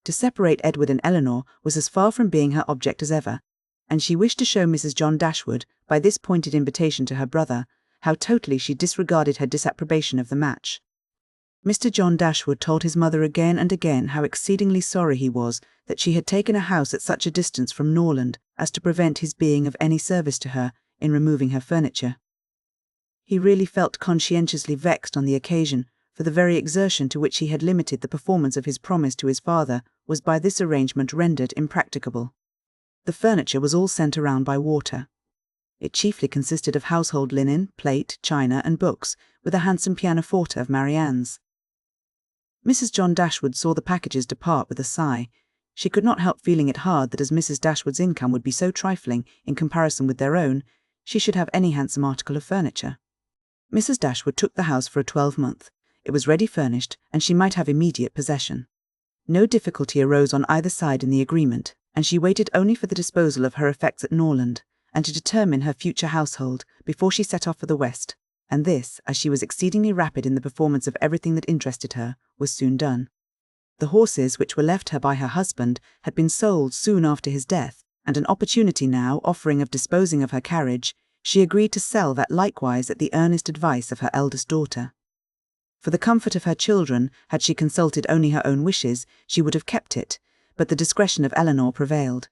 To separate Edward and Eleanor was as far from being her object as ever, and she wished to show Mrs. John Dashwood, by this pointed invitation to her brother, how totally she disregarded her disapprobation of the match. Mr. John Dashwood told his mother again and again how exceedingly sorry he was that she had taken a house at such a distance from Norland as to prevent his being of any service to her in removing her furniture. He really felt conscientiously vexed on the occasion, for the very exertion to which he had limited the performance of his promise to his father was by this arrangement rendered impracticable. The furniture was all sent around by water. It chiefly consisted of household linen, plate, china, and books, with a handsome pianoforte of Marianne's. Mrs. John Dashwood saw the packages depart with a sigh. She could not help feeling it hard that as Mrs. Dashwood's income would be so trifling in comparison with their own, she should have any handsome article of furniture. Mrs. Dashwood took the house for a 12-month. It was ready furnished, and she might have immediate possession. No difficulty arose on either side in the agreement, and she waited only for the disposal of her effects at Norland, and to determine her future household before she set off for the West, and this, as she was exceedingly rapid in the performance of everything that interested her, was soon done. The horses which were left her by her husband had been sold soon after his death, and an opportunity now offering of disposing of her carriage, she agreed to sell that likewise at the earnest advice of her eldest daughter. For the comfort of her children, had she consulted only her own wishes, she would have kept it, but the discretion of Eleanor prevailed.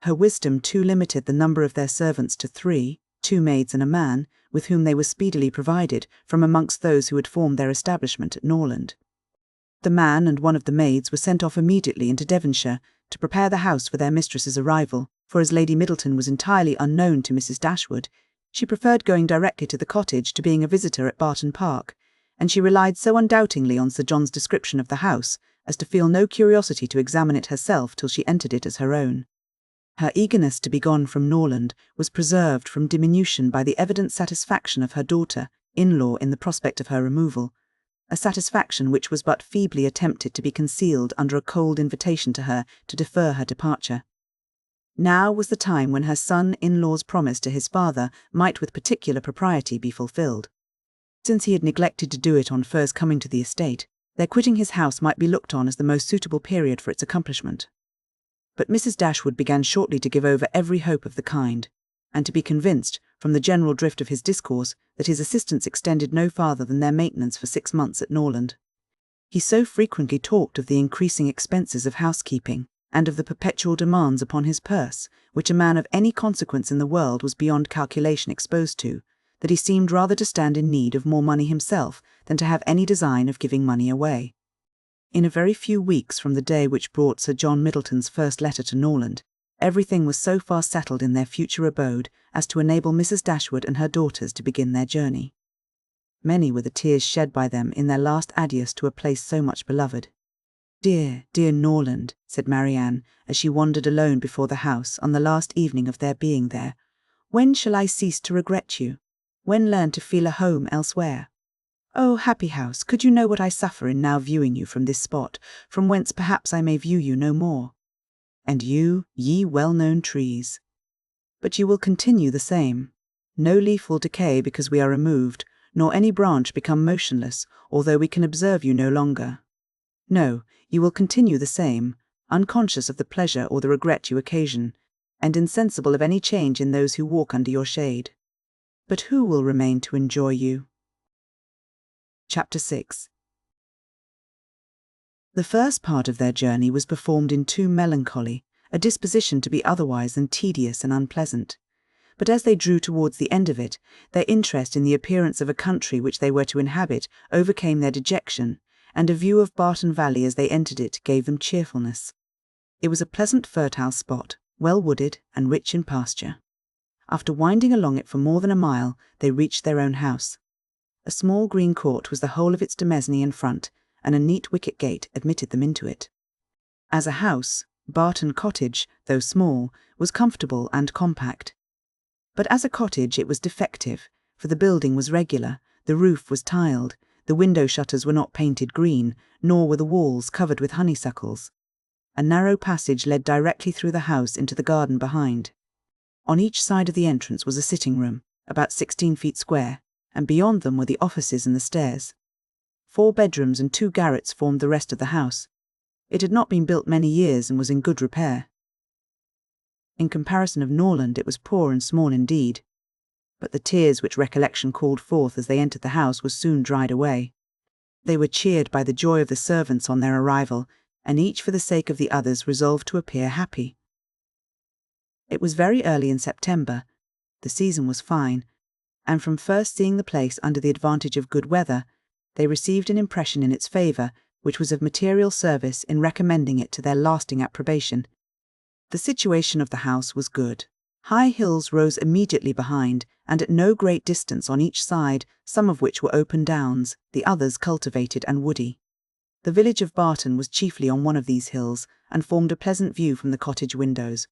Her wisdom too limited the number of their servants to 3, 2 maids and a man, with whom they were speedily provided from amongst those who had formed their establishment at Norland. The man and one of the maids were sent off immediately into Devonshire to prepare the house for their mistress's arrival, for as Lady Middleton was entirely unknown to Mrs. Dashwood, she preferred going directly to the cottage to being a visitor at Barton Park, and she relied so undoubtingly on Sir John's description of the house as to feel no curiosity to examine it herself till she entered it as her own. Her eagerness to be gone from Norland was preserved from diminution by the evident satisfaction of her daughter-in-law in the prospect of her removal, a satisfaction which was but feebly attempted to be concealed under a cold invitation to her to defer her departure. Now was the time when her son-in-law's promise to his father might with particular propriety be fulfilled. Since he had neglected to do it on first coming to the estate, their quitting his house might be looked on as the most suitable period for its accomplishment. But Mrs. Dashwood began shortly to give over every hope of the kind, and to be convinced, from the general drift of his discourse, that his assistance extended no farther than their maintenance for 6 months at Norland. He so frequently talked of the increasing expenses of housekeeping, and of the perpetual demands upon his purse, which a man of any consequence in the world was beyond calculation exposed to, that he seemed rather to stand in need of more money himself than to have any design of giving money away. In a very few weeks from the day which brought Sir John Middleton's first letter to Norland, everything was so far settled in their future abode as to enable Mrs. Dashwood and her daughters to begin their journey. Many were the tears shed by them in their last adieus to a place so much beloved. "Dear, dear Norland," said Marianne, as she wandered alone before the house on the last evening of their being there, "when shall I cease to regret you? When learn to feel a home elsewhere? Oh, happy house, could you know what I suffer in now viewing you from this spot, from whence perhaps I may view you no more? And you, ye well-known trees. But you will continue the same. No leaf will decay because we are removed, nor any branch become motionless, although we can observe you no longer. No, you will continue the same, unconscious of the pleasure or the regret you occasion, and insensible of any change in those who walk under your shade. But who will remain to enjoy you?" Chapter 6. The first part of their journey was performed in too melancholy a disposition to be otherwise than tedious and unpleasant. But as they drew towards the end of it, their interest in the appearance of a country which they were to inhabit overcame their dejection, and a view of Barton Valley as they entered it gave them cheerfulness. It was a pleasant fertile spot, well wooded and rich in pasture. After winding along it for more than a mile, they reached their own house. A small green court was the whole of its demesne in front, and a neat wicket gate admitted them into it. As a house, Barton Cottage, though small, was comfortable and compact. But as a cottage it was defective, for the building was regular, the roof was tiled, the window shutters were not painted green, nor were the walls covered with honeysuckles. A narrow passage led directly through the house into the garden behind. On each side of the entrance was a sitting room, about 16 feet square, and beyond them were the offices and the stairs. 4 bedrooms and 2 garrets formed the rest of the house. It had not been built many years and was in good repair. In comparison of Norland it was poor and small indeed, but the tears which recollection called forth as they entered the house were soon dried away. They were cheered by the joy of the servants on their arrival, and each for the sake of the others resolved to appear happy. It was very early in September, the season was fine, and from first seeing the place under the advantage of good weather, they received an impression in its favour which was of material service in recommending it to their lasting approbation. The situation of the house was good. High hills rose immediately behind, and at no great distance on each side, some of which were open downs, the others cultivated and woody. The village of Barton was chiefly on one of these hills, and formed a pleasant view from the cottage windows.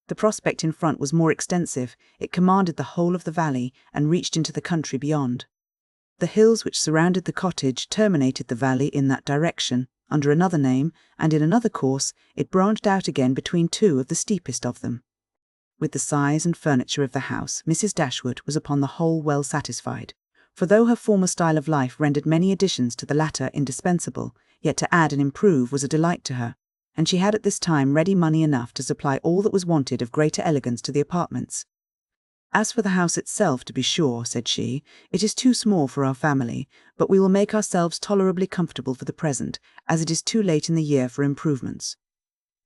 The prospect in front was more extensive, it commanded the whole of the valley, and reached into the country beyond. The hills which surrounded the cottage terminated the valley in that direction, under another name, and in another course it branched out again between 2 of the steepest of them. With the size and furniture of the house, Mrs. Dashwood was upon the whole well satisfied, for though her former style of life rendered many additions to the latter indispensable, yet to add and improve was a delight to her, and she had at this time ready money enough to supply all that was wanted of greater elegance to the apartments. "As for the house itself, to be sure," said she, "it is too small for our family, but we will make ourselves tolerably comfortable for the present, as it is too late in the year for improvements.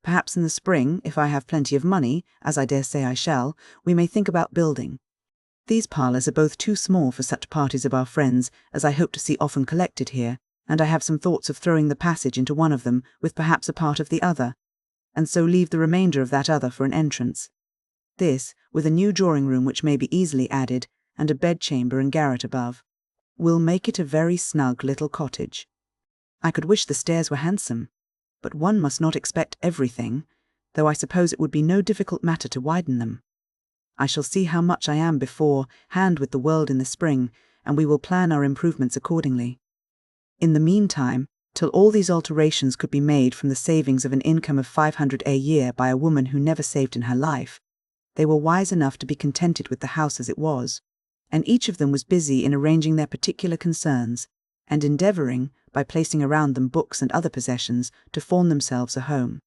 Perhaps in the spring, if I have plenty of money, as I dare say I shall, we may think about building. These parlours are both too small for such parties of our friends as I hope to see often collected here, and I have some thoughts of throwing the passage into one of them with perhaps a part of the other, and so leave the remainder of that other for an entrance. This, with a new drawing-room which may be easily added, and a bedchamber and garret above, will make it a very snug little cottage. I could wish the stairs were handsome, but one must not expect everything, though I suppose it would be no difficult matter to widen them. I shall see how much I am beforehand with the world in the spring, and we will plan our improvements accordingly. In the meantime, till all these alterations could be made from the savings of an income of 500 a year by a woman who never saved in her life, they were wise enough to be contented with the house as it was, and each of them was busy in arranging their particular concerns, and endeavouring, by placing around them books and other possessions, to form themselves a home.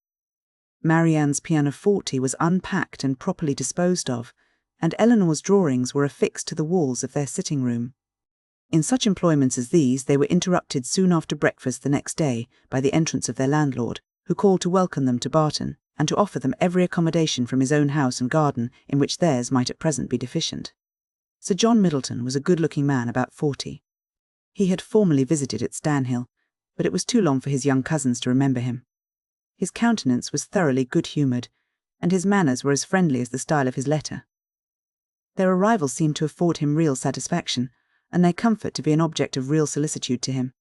Marianne's pianoforte was unpacked and properly disposed of, and Eleanor's drawings were affixed to the walls of their sitting-room. In such employments as these they were interrupted soon after breakfast the next day by the entrance of their landlord, who called to welcome them to Barton, and to offer them every accommodation from his own house and garden in which theirs might at present be deficient. Sir John Middleton was a good-looking man about 40. He had formerly visited at Stanhill, but it was too long for his young cousins to remember him. His countenance was thoroughly good-humoured, and his manners were as friendly as the style of his letter. Their arrival seemed to afford him real satisfaction, and their comfort to be an object of real solicitude to him.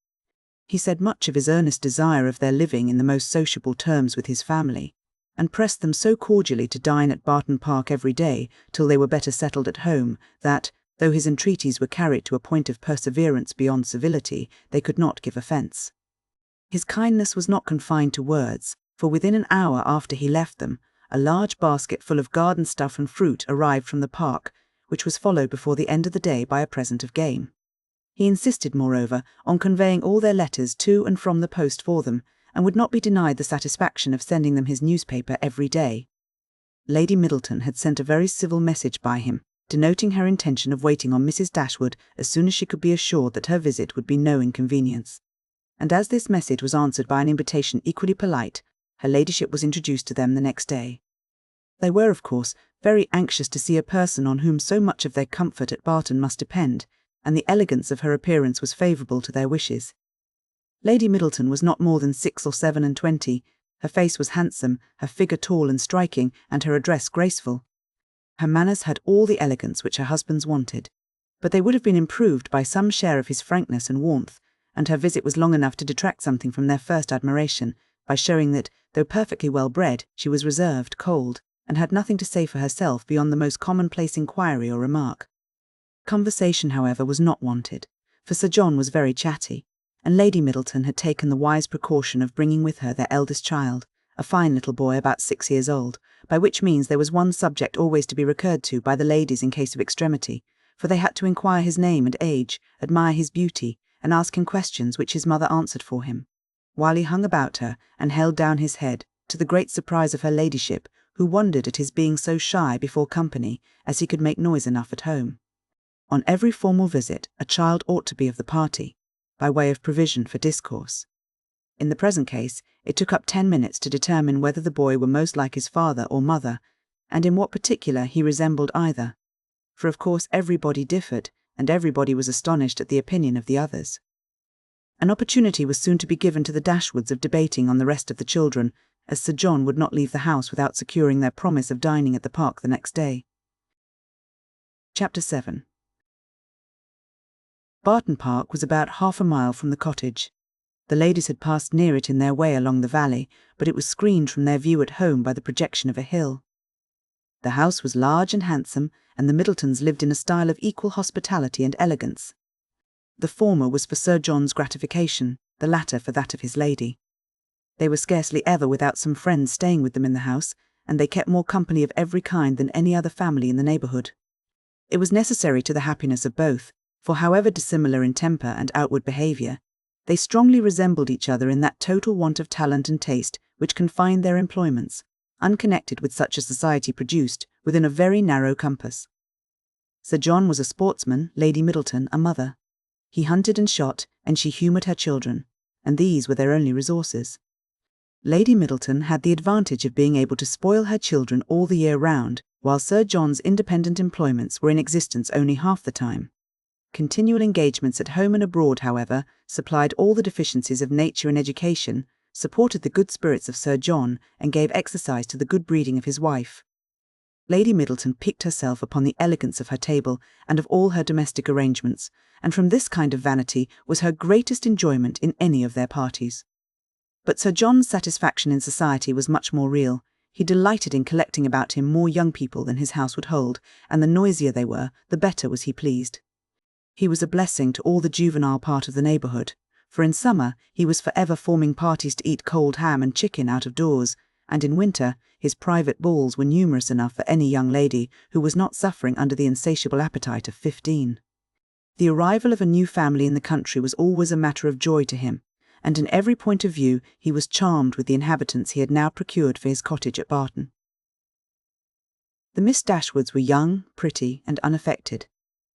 He said much of his earnest desire of their living in the most sociable terms with his family, and pressed them so cordially to dine at Barton Park every day till they were better settled at home, that, though his entreaties were carried to a point of perseverance beyond civility, they could not give offence. His kindness was not confined to words, for within an hour after he left them, a large basket full of garden stuff and fruit arrived from the park, which was followed before the end of the day by a present of game. He insisted, moreover, on conveying all their letters to and from the post for them, and would not be denied the satisfaction of sending them his newspaper every day. Lady Middleton had sent a very civil message by him, denoting her intention of waiting on Mrs. Dashwood as soon as she could be assured that her visit would be no inconvenience. And as this message was answered by an invitation equally polite, her ladyship was introduced to them the next day. They were, of course, very anxious to see a person on whom so much of their comfort at Barton must depend, and the elegance of her appearance was favourable to their wishes. Lady Middleton was not more than 6 or 7 and 20. Her face was handsome, her figure tall and striking, and her address graceful. Her manners had all the elegance which her husband's wanted, but they would have been improved by some share of his frankness and warmth, and her visit was long enough to detract something from their first admiration, by showing that, though perfectly well bred, she was reserved, cold, and had nothing to say for herself beyond the most commonplace inquiry or remark. Conversation, however, was not wanted, for Sir John was very chatty, and Lady Middleton had taken the wise precaution of bringing with her their eldest child, a fine little boy about 6 years old, by which means there was one subject always to be recurred to by the ladies in case of extremity, for they had to inquire his name and age, admire his beauty, and ask him questions which his mother answered for him, while he hung about her and held down his head, to the great surprise of her ladyship, who wondered at his being so shy before company, as he could make noise enough at home. On every formal visit, a child ought to be of the party, by way of provision for discourse. In the present case, it took up 10 minutes to determine whether the boy were most like his father or mother, and in what particular he resembled either, for of course everybody differed, and everybody was astonished at the opinion of the others. An opportunity was soon to be given to the Dashwoods of debating on the rest of the children, as Sir John would not leave the house without securing their promise of dining at the park the next day. Chapter 7. Barton Park was about half a mile from the cottage. The ladies had passed near it in their way along the valley, but it was screened from their view at home by the projection of a hill. The house was large and handsome, and the Middletons lived in a style of equal hospitality and elegance. The former was for Sir John's gratification, the latter for that of his lady. They were scarcely ever without some friends staying with them in the house, and they kept more company of every kind than any other family in the neighbourhood. It was necessary to the happiness of both, for however dissimilar in temper and outward behaviour, they strongly resembled each other in that total want of talent and taste which confined their employments, unconnected with such as society produced, within a very narrow compass. Sir John was a sportsman, Lady Middleton a mother. He hunted and shot, and she humoured her children, and these were their only resources. Lady Middleton had the advantage of being able to spoil her children all the year round, while Sir John's independent employments were in existence only half the time. Continual engagements at home and abroad, however, supplied all the deficiencies of nature and education, supported the good spirits of Sir John, and gave exercise to the good breeding of his wife. Lady Middleton piqued herself upon the elegance of her table and of all her domestic arrangements, and from this kind of vanity was her greatest enjoyment in any of their parties. But Sir John's satisfaction in society was much more real. He delighted in collecting about him more young people than his house would hold, and the noisier they were, the better was he pleased. He was a blessing to all the juvenile part of the neighbourhood, for in summer he was forever forming parties to eat cold ham and chicken out of doors, and in winter his private balls were numerous enough for any young lady who was not suffering under the insatiable appetite of 15. The arrival of a new family in the country was always a matter of joy to him, and in every point of view he was charmed with the inhabitants he had now procured for his cottage at Barton. The Miss Dashwoods were young, pretty, and unaffected.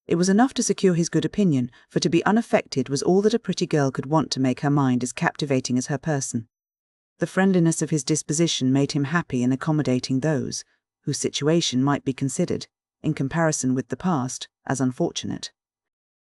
It was enough to secure his good opinion, for to be unaffected was all that a pretty girl could want to make her mind as captivating as her person. The friendliness of his disposition made him happy in accommodating those whose situation might be considered, in comparison with the past, as unfortunate.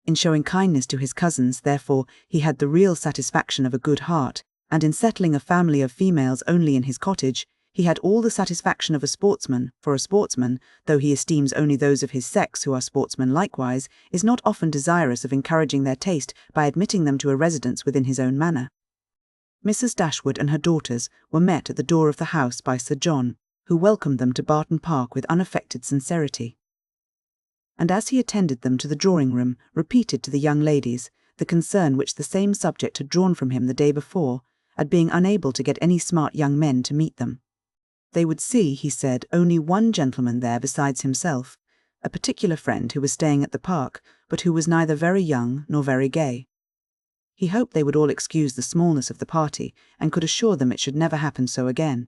In showing kindness to his cousins, therefore, he had the real satisfaction of a good heart, and in settling a family of females only in his cottage, he had all the satisfaction of a sportsman, for a sportsman, though he esteems only those of his sex who are sportsmen likewise, is not often desirous of encouraging their taste by admitting them to a residence within his own manor. Mrs. Dashwood and her daughters were met at the door of the house by Sir John, who welcomed them to Barton Park with unaffected sincerity. And as he attended them to the drawing-room, repeated to the young ladies the concern which the same subject had drawn from him the day before, at being unable to get any smart young men to meet them. They would see, he said, only one gentleman there besides himself, a particular friend who was staying at the park, but who was neither very young nor very gay. He hoped they would all excuse the smallness of the party, and could assure them it should never happen so again.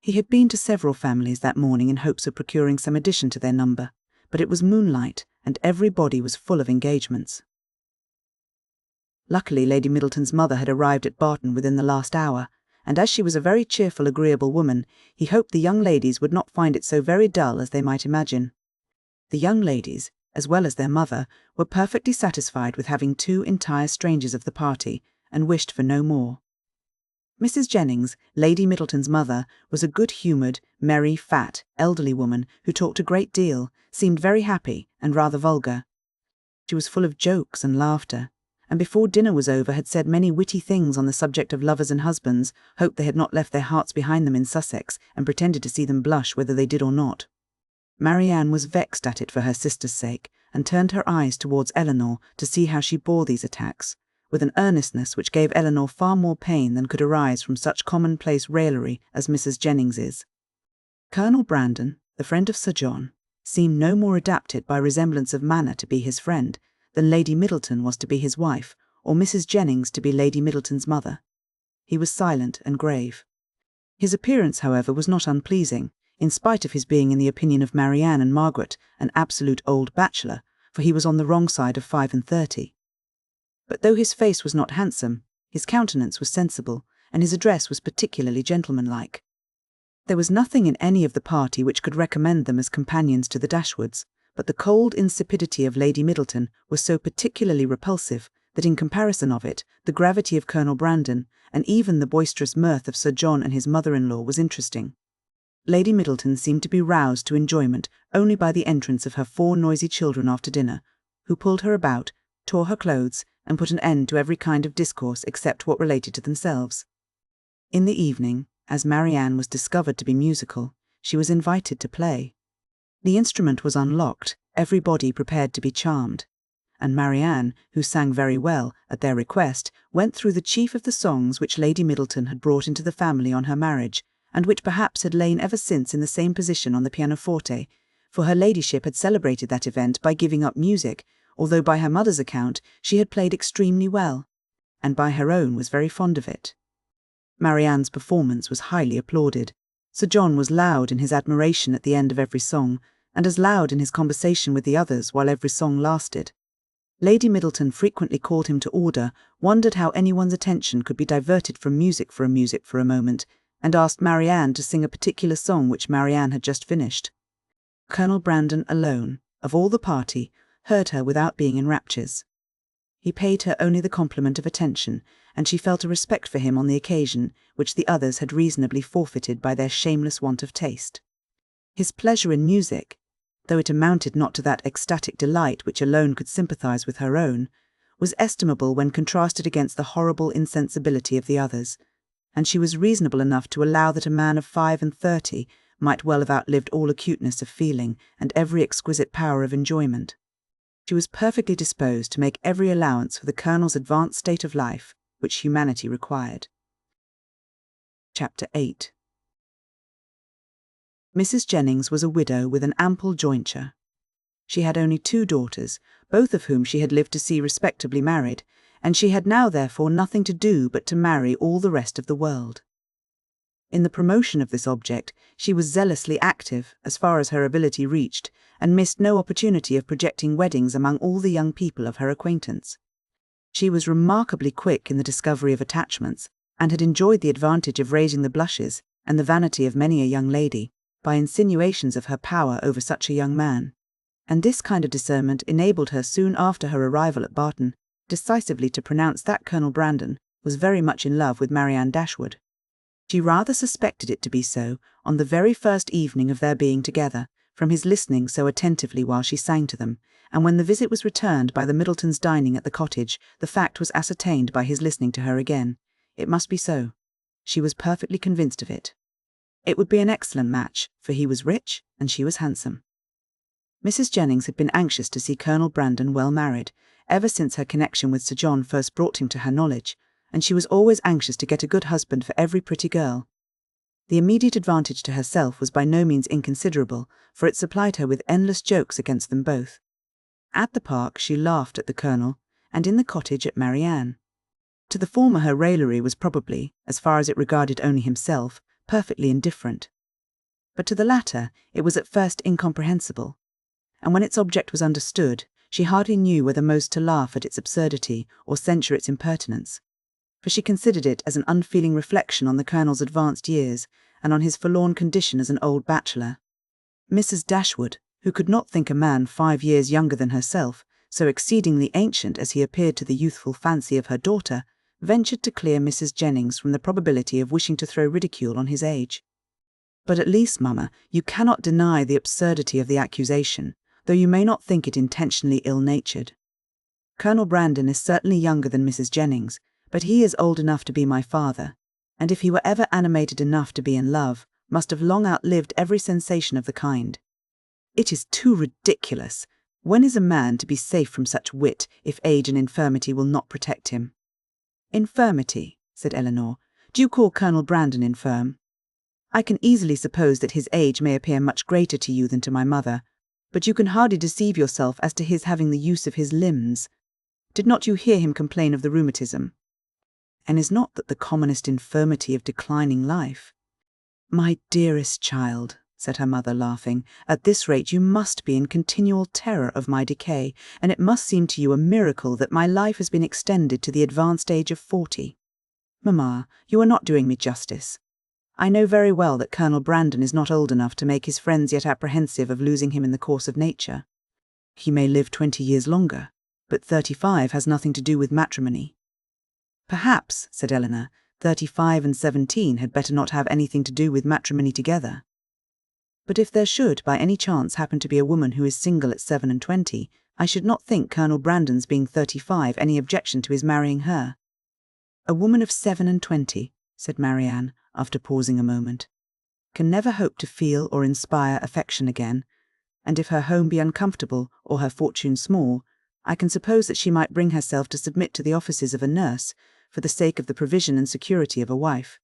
He had been to several families that morning in hopes of procuring some addition to their number, but it was moonlight, and every body was full of engagements. Luckily Lady Middleton's mother had arrived at Barton within the last hour, and as she was a very cheerful, agreeable woman, he hoped the young ladies would not find it so very dull as they might imagine. The young ladies, as well as their mother, were perfectly satisfied with having 2 entire strangers of the party, and wished for no more. Mrs. Jennings, Lady Middleton's mother, was a good-humoured, merry, fat, elderly woman who talked a great deal, seemed very happy, and rather vulgar. She was full of jokes and laughter, and before dinner was over had said many witty things on the subject of lovers and husbands, hoped they had not left their hearts behind them in Sussex, and pretended to see them blush whether they did or not. Marianne was vexed at it for her sister's sake, and turned her eyes towards Eleanor to see how she bore these attacks, with an earnestness which gave Eleanor far more pain than could arise from such commonplace raillery as Mrs. Jennings is. Colonel Brandon, the friend of Sir John, seemed no more adapted by resemblance of manner to be his friend than Lady Middleton was to be his wife, or Mrs. Jennings to be Lady Middleton's mother. He was silent and grave. His appearance, however, was not unpleasing, in spite of his being, in the opinion of Marianne and Margaret, an absolute old bachelor, for he was on the wrong side of 35. But though his face was not handsome, his countenance was sensible, and his address was particularly gentlemanlike. There was nothing in any of the party which could recommend them as companions to the Dashwoods, but the cold insipidity of Lady Middleton was so particularly repulsive that in comparison of it, the gravity of Colonel Brandon, and even the boisterous mirth of Sir John and his mother-in-law was interesting. Lady Middleton seemed to be roused to enjoyment only by the entrance of her 4 noisy children after dinner, who pulled her about, tore her clothes, and put an end to every kind of discourse except what related to themselves. In the evening, as Marianne was discovered to be musical, she was invited to play. The instrument was unlocked, everybody prepared to be charmed, and Marianne, who sang very well, at their request, went through the chief of the songs which Lady Middleton had brought into the family on her marriage, and which perhaps had lain ever since in the same position on the pianoforte, for her ladyship had celebrated that event by giving up music, although by her mother's account she had played extremely well, and by her own was very fond of it. Marianne's performance was highly applauded. Sir John was loud in his admiration at the end of every song, and as loud in his conversation with the others while every song lasted. Lady Middleton frequently called him to order, wondered how anyone's attention could be diverted from music for a moment, and asked Marianne to sing a particular song which Marianne had just finished. Colonel Brandon alone, of all the party, heard her without being in raptures. He paid her only the compliment of attention, and she felt a respect for him on the occasion which the others had reasonably forfeited by their shameless want of taste. His pleasure in music, though it amounted not to that ecstatic delight which alone could sympathize with her own, was estimable when contrasted against the horrible insensibility of the others, and she was reasonable enough to allow that a man of 35 might well have outlived all acuteness of feeling and every exquisite power of enjoyment. She was perfectly disposed to make every allowance for the Colonel's advanced state of life which humanity required. Chapter 8. Mrs. Jennings was a widow with an ample jointure. She had only 2 daughters, both of whom she had lived to see respectably married, and she had now therefore nothing to do but to marry all the rest of the world. In the promotion of this object, she was zealously active, as far as her ability reached, and missed no opportunity of projecting weddings among all the young people of her acquaintance. She was remarkably quick in the discovery of attachments, and had enjoyed the advantage of raising the blushes and the vanity of many a young lady, by insinuations of her power over such a young man. And this kind of discernment enabled her soon after her arrival at Barton decisively to pronounce that Colonel Brandon was very much in love with Marianne Dashwood. She rather suspected it to be so on the very first evening of their being together, from his listening so attentively while she sang to them, and when the visit was returned by the Middletons dining at the cottage, the fact was ascertained by his listening to her again. It must be so. She was perfectly convinced of it. It would be an excellent match, for he was rich and she was handsome. Mrs. Jennings had been anxious to see Colonel Brandon well married, ever since her connection with Sir John first brought him to her knowledge, and she was always anxious to get a good husband for every pretty girl. The immediate advantage to herself was by no means inconsiderable, for it supplied her with endless jokes against them both. At the park she laughed at the Colonel, and in the cottage at Marianne. To the former her raillery was probably, as far as it regarded only himself, perfectly indifferent. But to the latter it was at first incomprehensible, and when its object was understood, she hardly knew whether most to laugh at its absurdity or censure its impertinence, for she considered it as an unfeeling reflection on the Colonel's advanced years and on his forlorn condition as an old bachelor. Mrs. Dashwood, who could not think a man 5 years younger than herself so exceedingly ancient as he appeared to the youthful fancy of her daughter, ventured to clear Mrs. Jennings from the probability of wishing to throw ridicule on his age. "But at least, mamma, you cannot deny the absurdity of the accusation, though you may not think it intentionally ill-natured. Colonel Brandon is certainly younger than Mrs. Jennings, but he is old enough to be my father, and if he were ever animated enough to be in love, must have long outlived every sensation of the kind. It is too ridiculous. When is a man to be safe from such wit, if age and infirmity will not protect him?" "Infirmity," said Eleanor. "Do you call Colonel Brandon infirm? I can easily suppose that his age may appear much greater to you than to my mother, but you can hardly deceive yourself as to his having the use of his limbs. Did not you hear him complain of the rheumatism? And is not that the commonest infirmity of declining life?" "My dearest child," said her mother, laughing, "at this rate you must be in continual terror of my decay, and it must seem to you a miracle that my life has been extended to the advanced age of 40. Mamma, you are not doing me justice. I know very well that Colonel Brandon is not old enough to make his friends yet apprehensive of losing him in the course of nature. He may live 20 years longer, but 35 has nothing to do with matrimony." "Perhaps," said Eleanor, 35 and 17 had better not have anything to do with matrimony together. "But if there should by any chance happen to be a woman who is single at 27, I should not think Colonel Brandon's being 35 any objection to his marrying her." "A woman of 27, said Marianne, after pausing a moment, "can never hope to feel or inspire affection again, and if her home be uncomfortable or her fortune small, I can suppose that she might bring herself to submit to the offices of a nurse for the sake of the provision and security of a wife.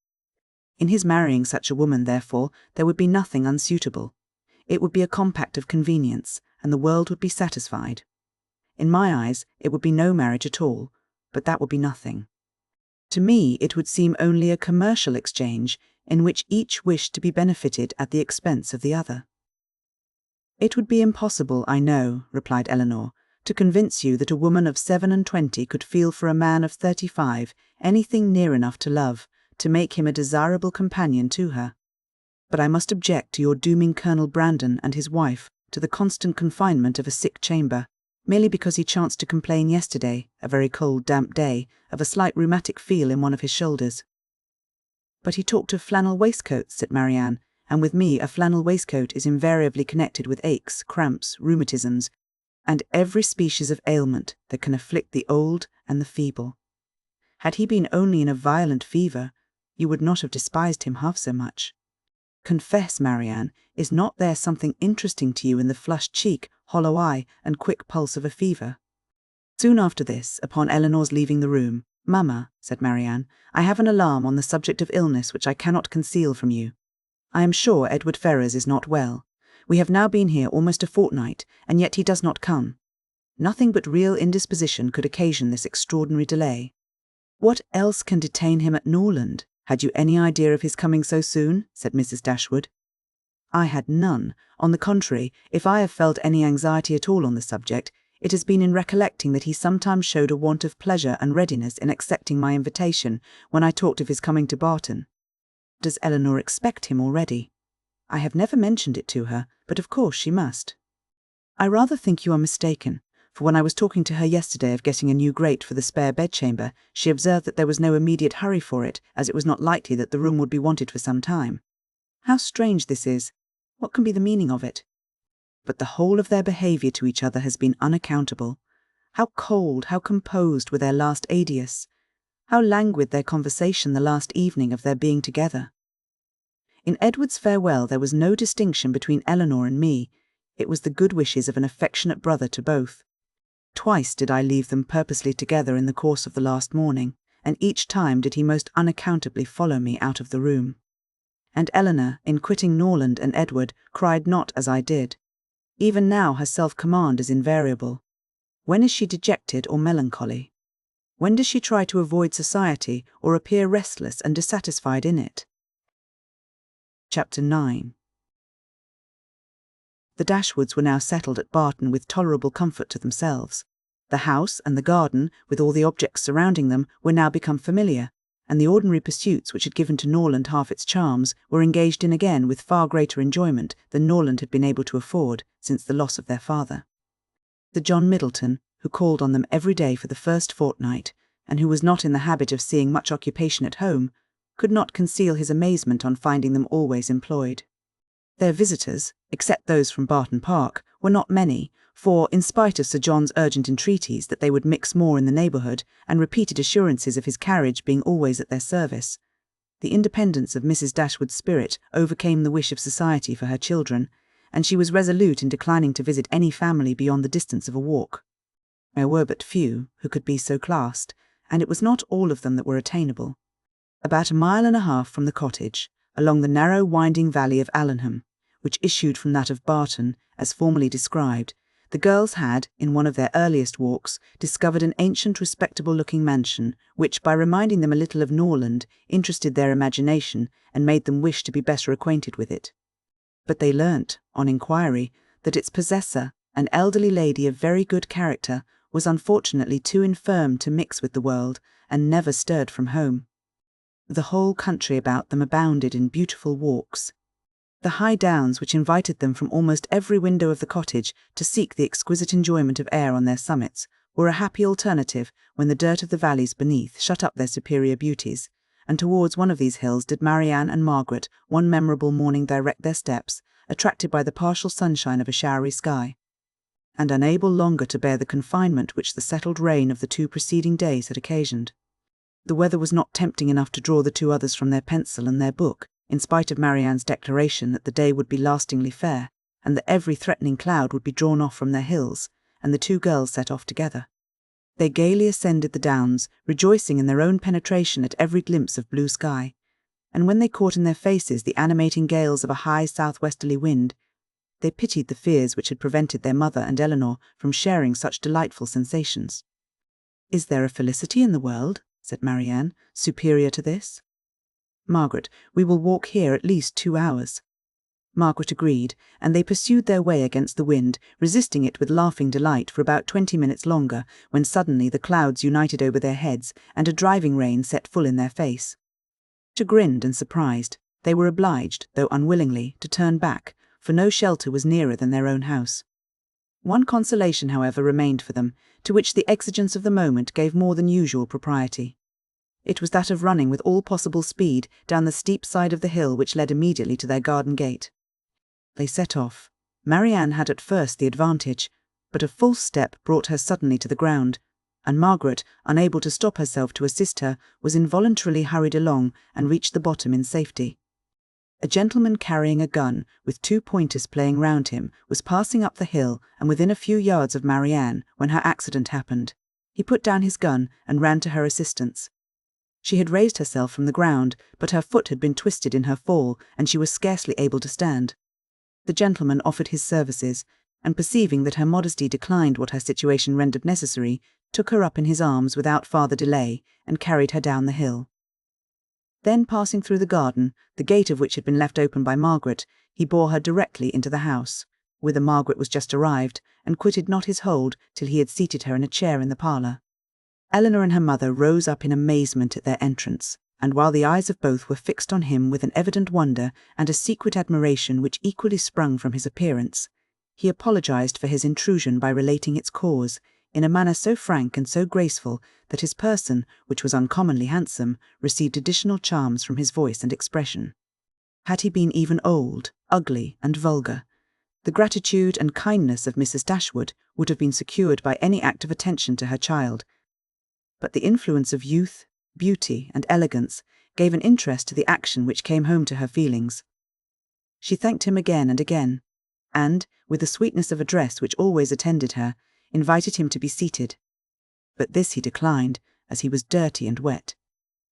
In his marrying such a woman, therefore, there would be nothing unsuitable. It would be a compact of convenience, and the world would be satisfied. In my eyes, it would be no marriage at all, but that would be nothing. To me, it would seem only a commercial exchange in which each wished to be benefited at the expense of the other." "It would be impossible, I know," replied Eleanor, "to convince you that a woman of 27 could feel for a man of 35 anything near enough to love, to make him a desirable companion to her. But I must object to your dooming Colonel Brandon and his wife to the constant confinement of a sick chamber. merely because he chanced to complain yesterday, a very cold, damp day, of a slight rheumatic feel in one of his shoulders. But he talked of flannel waistcoats, said Marianne, and with me a flannel waistcoat is invariably connected with aches, cramps, rheumatisms, and every species of ailment that can afflict the old and the feeble. Had he been only in a violent fever, you would not have despised him half so much. Confess, Marianne, is not there something interesting to you in the flushed cheek, hollow eye, and quick pulse of a fever? Soon after this, upon Eleanor's leaving the room, "Mamma," said Marianne, "I have an alarm on the subject of illness which I cannot conceal from you. I am sure Edward Ferrars is not well. We have now been here almost a fortnight, and yet he does not come. Nothing but real indisposition could occasion this extraordinary delay. What else can detain him at Norland? Had you any idea of his coming so soon?" said Mrs. Dashwood. "I had none. On the contrary, if I have felt any anxiety at all on the subject, it has been in recollecting that he sometimes showed a want of pleasure and readiness in accepting my invitation when I talked of his coming to Barton. Does Eleanor expect him already?" "I have never mentioned it to her, but of course she must." "I rather think you are mistaken, for when I was talking to her yesterday of getting a new grate for the spare bedchamber, she observed that there was no immediate hurry for it, as it was not likely that the room would be wanted for some time. How strange this is! What can be the meaning of it? But the whole of their behaviour to each other has been unaccountable. How cold, how composed were their last adieux! How languid their conversation the last evening of their being together! In Edward's farewell there was no distinction between Eleanor and me. It was the good wishes of an affectionate brother to both. Twice did I leave them purposely together in the course of the last morning, and each time did he most unaccountably follow me out of the room. And Eleanor, in quitting Norland and Edward, cried not as I did. Even now her self-command is invariable. When is she dejected or melancholy? When does she try to avoid society or appear restless and dissatisfied in it? Chapter 9. The Dashwoods were now settled at Barton with tolerable comfort to themselves. The house and the garden, with all the objects surrounding them, were now become familiar, and the ordinary pursuits which had given to Norland half its charms were engaged in again with far greater enjoyment than Norland had been able to afford since the loss of their father. The John Middleton, who called on them every day for the first fortnight, and who was not in the habit of seeing much occupation at home, could not conceal his amazement on finding them always employed. Their visitors, except those from Barton Park, were not many, for, in spite of Sir John's urgent entreaties that they would mix more in the neighbourhood, and repeated assurances of his carriage being always at their service, the independence of Mrs. Dashwood's spirit overcame the wish of society for her children, and she was resolute in declining to visit any family beyond the distance of a walk. There were but few who could be so classed, and it was not all of them that were attainable. About 1.5 miles from the cottage, along the narrow winding valley of Allenham, which issued from that of Barton, as formerly described, the girls had, in one of their earliest walks, discovered an ancient respectable-looking mansion, which, by reminding them a little of Norland, interested their imagination and made them wish to be better acquainted with it. But they learnt, on inquiry, that its possessor, an elderly lady of very good character, was unfortunately too infirm to mix with the world, and never stirred from home. The whole country about them abounded in beautiful walks. The high downs which invited them from almost every window of the cottage to seek the exquisite enjoyment of air on their summits were a happy alternative when the dirt of the valleys beneath shut up their superior beauties, and towards one of these hills did Marianne and Margaret one memorable morning direct their steps, attracted by the partial sunshine of a showery sky, and unable longer to bear the confinement which the settled rain of the 2 preceding days had occasioned. The weather was not tempting enough to draw the 2 others from their pencil and their book, in spite of Marianne's declaration that the day would be lastingly fair, and that every threatening cloud would be drawn off from their hills, and the 2 girls set off together. They gaily ascended the downs, rejoicing in their own penetration at every glimpse of blue sky, and when they caught in their faces the animating gales of a high southwesterly wind, they pitied the fears which had prevented their mother and Eleanor from sharing such delightful sensations. "Is there a felicity in the world," said Marianne, "superior to this?" "Margaret, we will walk here at least 2 hours." Margaret agreed, and they pursued their way against the wind, resisting it with laughing delight for about 20 minutes longer, when suddenly the clouds united over their heads, and a driving rain set full in their face. Chagrined and surprised, they were obliged, though unwillingly, to turn back, for no shelter was nearer than their own house. One consolation, however, remained for them, to which the exigence of the moment gave more than usual propriety. It was that of running with all possible speed down the steep side of the hill which led immediately to their garden gate. They set off. Marianne had at first the advantage, but a false step brought her suddenly to the ground, and Margaret, unable to stop herself to assist her, was involuntarily hurried along and reached the bottom in safety. A gentleman carrying a gun, with 2 pointers playing round him, was passing up the hill and within a few yards of Marianne when her accident happened. He put down his gun and ran to her assistance. She had raised herself from the ground, but her foot had been twisted in her fall, and she was scarcely able to stand. The gentleman offered his services, and perceiving that her modesty declined what her situation rendered necessary, took her up in his arms without farther delay, and carried her down the hill. Then, passing through the garden, the gate of which had been left open by Margaret, he bore her directly into the house, whither Margaret was just arrived, and quitted not his hold till he had seated her in a chair in the parlour. Eleanor and her mother rose up in amazement at their entrance, and while the eyes of both were fixed on him with an evident wonder and a secret admiration which equally sprung from his appearance, he apologized for his intrusion by relating its cause, in a manner so frank and so graceful that his person, which was uncommonly handsome, received additional charms from his voice and expression. Had he been even old, ugly, and vulgar, the gratitude and kindness of Mrs. Dashwood would have been secured by any act of attention to her child, but the influence of youth, beauty, and elegance gave an interest to the action which came home to her feelings. She thanked him again and again, and, with the sweetness of address which always attended her, invited him to be seated. But this he declined, as he was dirty and wet.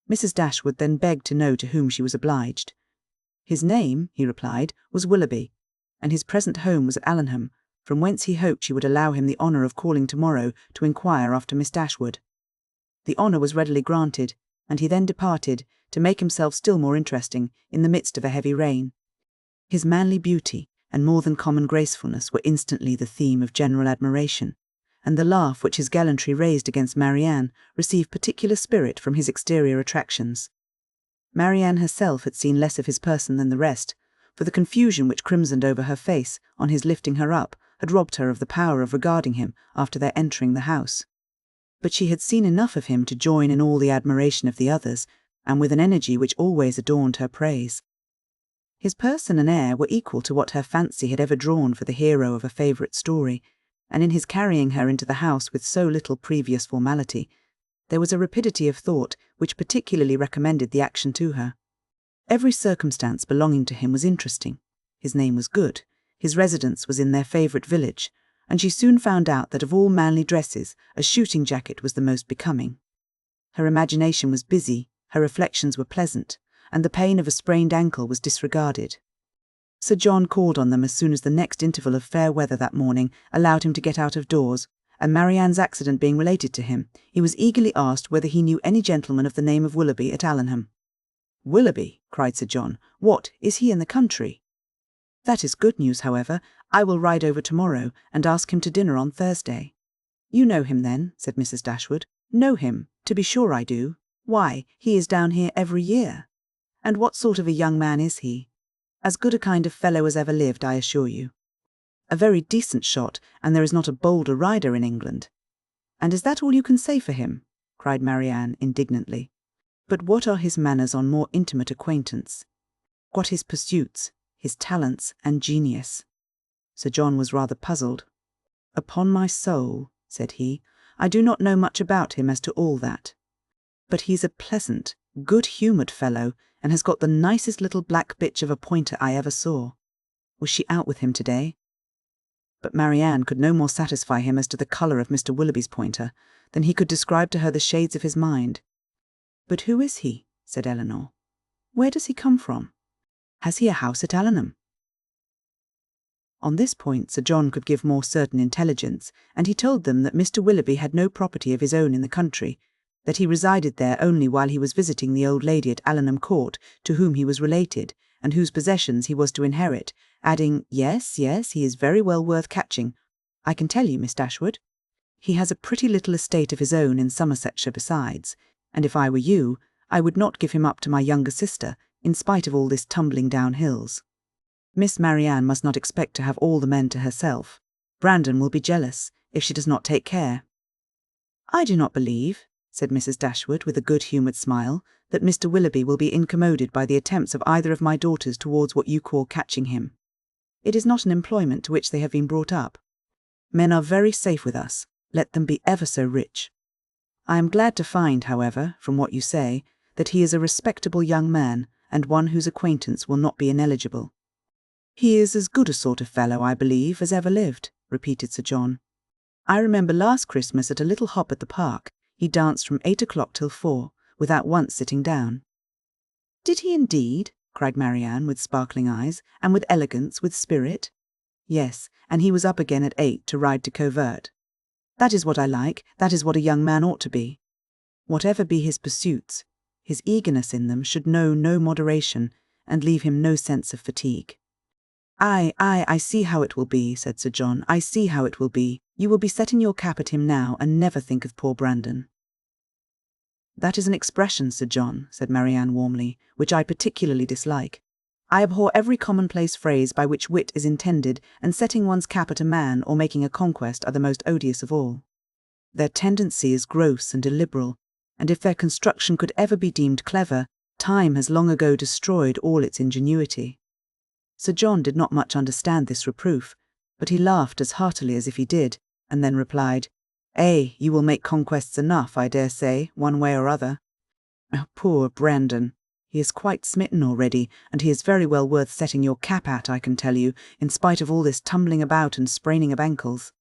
Mrs. Dashwood then begged to know to whom she was obliged. His name, he replied, was Willoughby, and his present home was at Allenham, from whence he hoped she would allow him the honour of calling tomorrow to inquire after Miss Dashwood. The honour was readily granted, and he then departed, to make himself still more interesting, in the midst of a heavy rain. His manly beauty and more than common gracefulness were instantly the theme of general admiration, and the laugh which his gallantry raised against Marianne received particular spirit from his exterior attractions. Marianne herself had seen less of his person than the rest, for the confusion which crimsoned over her face on his lifting her up had robbed her of the power of regarding him after their entering the house. But she had seen enough of him to join in all the admiration of the others, and with an energy which always adorned her praise. His person and air were equal to what her fancy had ever drawn for the hero of a favourite story, and in his carrying her into the house with so little previous formality, there was a rapidity of thought which particularly recommended the action to her. Every circumstance belonging to him was interesting. His name was good, his residence was in their favourite village, and she soon found out that of all manly dresses a shooting jacket was the most becoming. Her imagination was busy, her reflections were pleasant, and the pain of a sprained ankle was disregarded. Sir John called on them as soon as the next interval of fair weather that morning allowed him to get out of doors, and Marianne's accident being related to him, he was eagerly asked whether he knew any gentleman of the name of Willoughby at Allenham. "Willoughby!" cried Sir John. "What, is he in the country?" "That is good news, however. I will ride over tomorrow and ask him to dinner on Thursday." "You know him then?" said Mrs. Dashwood. "Know him? To be sure I do. Why, he is down here every year." "And what sort of a young man is he?" "As good a kind of fellow as ever lived, I assure you." "A very decent shot, and there is not a bolder rider in England." "And is that all you can say for him?" cried Marianne indignantly. "But what are his manners on more intimate acquaintance? What his pursuits, his talents and genius?" Sir John was rather puzzled. "Upon my soul," said he, "I do not know much about him as to all that. But he's a pleasant, good-humoured fellow, and has got the nicest little black bitch of a pointer I ever saw. Was she out with him today?" But Marianne could no more satisfy him as to the colour of Mr. Willoughby's pointer than he could describe to her the shades of his mind. "But who is he?" said Eleanor. "Where does he come from? Has he a house at Allenham?" On this point Sir John could give more certain intelligence, and he told them that Mr. Willoughby had no property of his own in the country, that he resided there only while he was visiting the old lady at Allenham Court, to whom he was related, and whose possessions he was to inherit, adding, "Yes, he is very well worth catching. I can tell you, Miss Dashwood. He has a pretty little estate of his own in Somersetshire besides, and if I were you, I would not give him up to my younger sister, in spite of all this tumbling down hills. Miss Marianne must not expect to have all the men to herself. Brandon will be jealous if she does not take care." "I do not believe," said Mrs. Dashwood with a good-humoured smile, "that Mr. Willoughby will be incommoded by the attempts of either of my daughters towards what you call catching him. It is not an employment to which they have been brought up. Men are very safe with us, let them be ever so rich. I am glad to find, however, from what you say, that he is a respectable young man, and one whose acquaintance will not be ineligible." "He is as good a sort of fellow, I believe, as ever lived," repeated Sir John. "I remember last Christmas at a little hop at the park, he danced from 8 o'clock till 4, without once sitting down." "Did he indeed?" cried Marianne, with sparkling eyes, "and with elegance, with spirit?" "Yes, and he was up again at 8 to ride to covert. That is what I like, that is what a young man ought to be. Whatever be his pursuits, his eagerness in them should know no moderation, and leave him no sense of fatigue." I see how it will be," said Sir John. "I see how it will be. You will be setting your cap at him now, and never think of poor Brandon." "That is an expression, Sir John," said Marianne warmly, "which I particularly dislike. I abhor every commonplace phrase by which wit is intended, and setting one's cap at a man or making a conquest are the most odious of all. Their tendency is gross and illiberal, and if their construction could ever be deemed clever, time has long ago destroyed all its ingenuity." Sir John did not much understand this reproof, but he laughed as heartily as if he did, and then replied, You will make conquests enough, I dare say, one way or other." "Oh, poor Brandon! He is quite smitten already, and he is very well worth setting your cap at, I can tell you, in spite of all this tumbling about and spraining of ankles."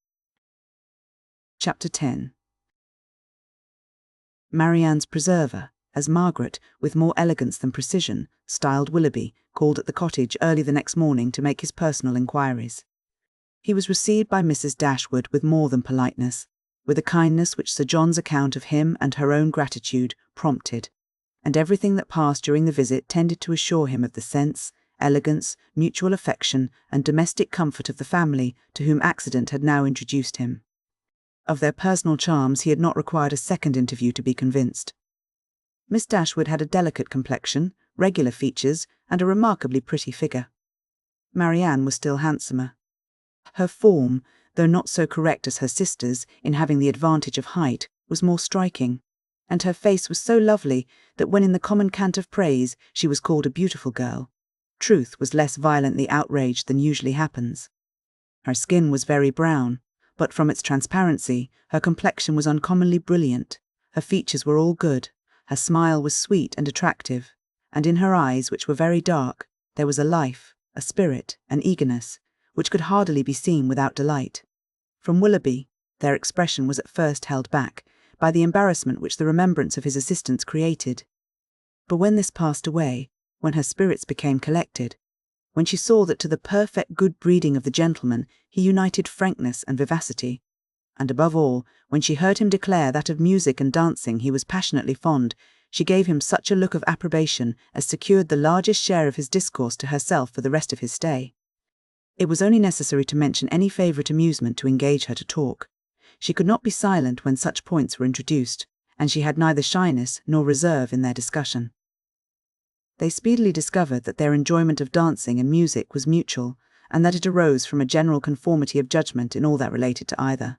Chapter 10. Marianne's preserver, as Margaret, with more elegance than precision, styled Willoughby, called at the cottage early the next morning to make his personal inquiries. He was received by Mrs. Dashwood with more than politeness, with a kindness which Sir John's account of him and her own gratitude prompted, and everything that passed during the visit tended to assure him of the sense, elegance, mutual affection, and domestic comfort of the family to whom accident had now introduced him. Of their personal charms he had not required a second interview to be convinced. Miss Dashwood had a delicate complexion, regular features, and a remarkably pretty figure. Marianne was still handsomer. Her form, though not so correct as her sister's in having the advantage of height, was more striking, and her face was so lovely that when in the common cant of praise she was called a beautiful girl, truth was less violently outraged than usually happens. Her skin was very brown, but from its transparency her complexion was uncommonly brilliant, her features were all good, her smile was sweet and attractive, and in her eyes, which were very dark, there was a life, a spirit, an eagerness, which could hardly be seen without delight. From Willoughby, their expression was at first held back by the embarrassment which the remembrance of his assistance created. But when this passed away, when her spirits became collected, when she saw that to the perfect good breeding of the gentleman he united frankness and vivacity, and above all, when she heard him declare that of music and dancing he was passionately fond, she gave him such a look of approbation as secured the largest share of his discourse to herself for the rest of his stay. It was only necessary to mention any favourite amusement to engage her to talk. She could not be silent when such points were introduced, and she had neither shyness nor reserve in their discussion. They speedily discovered that their enjoyment of dancing and music was mutual, and that it arose from a general conformity of judgment in all that related to either.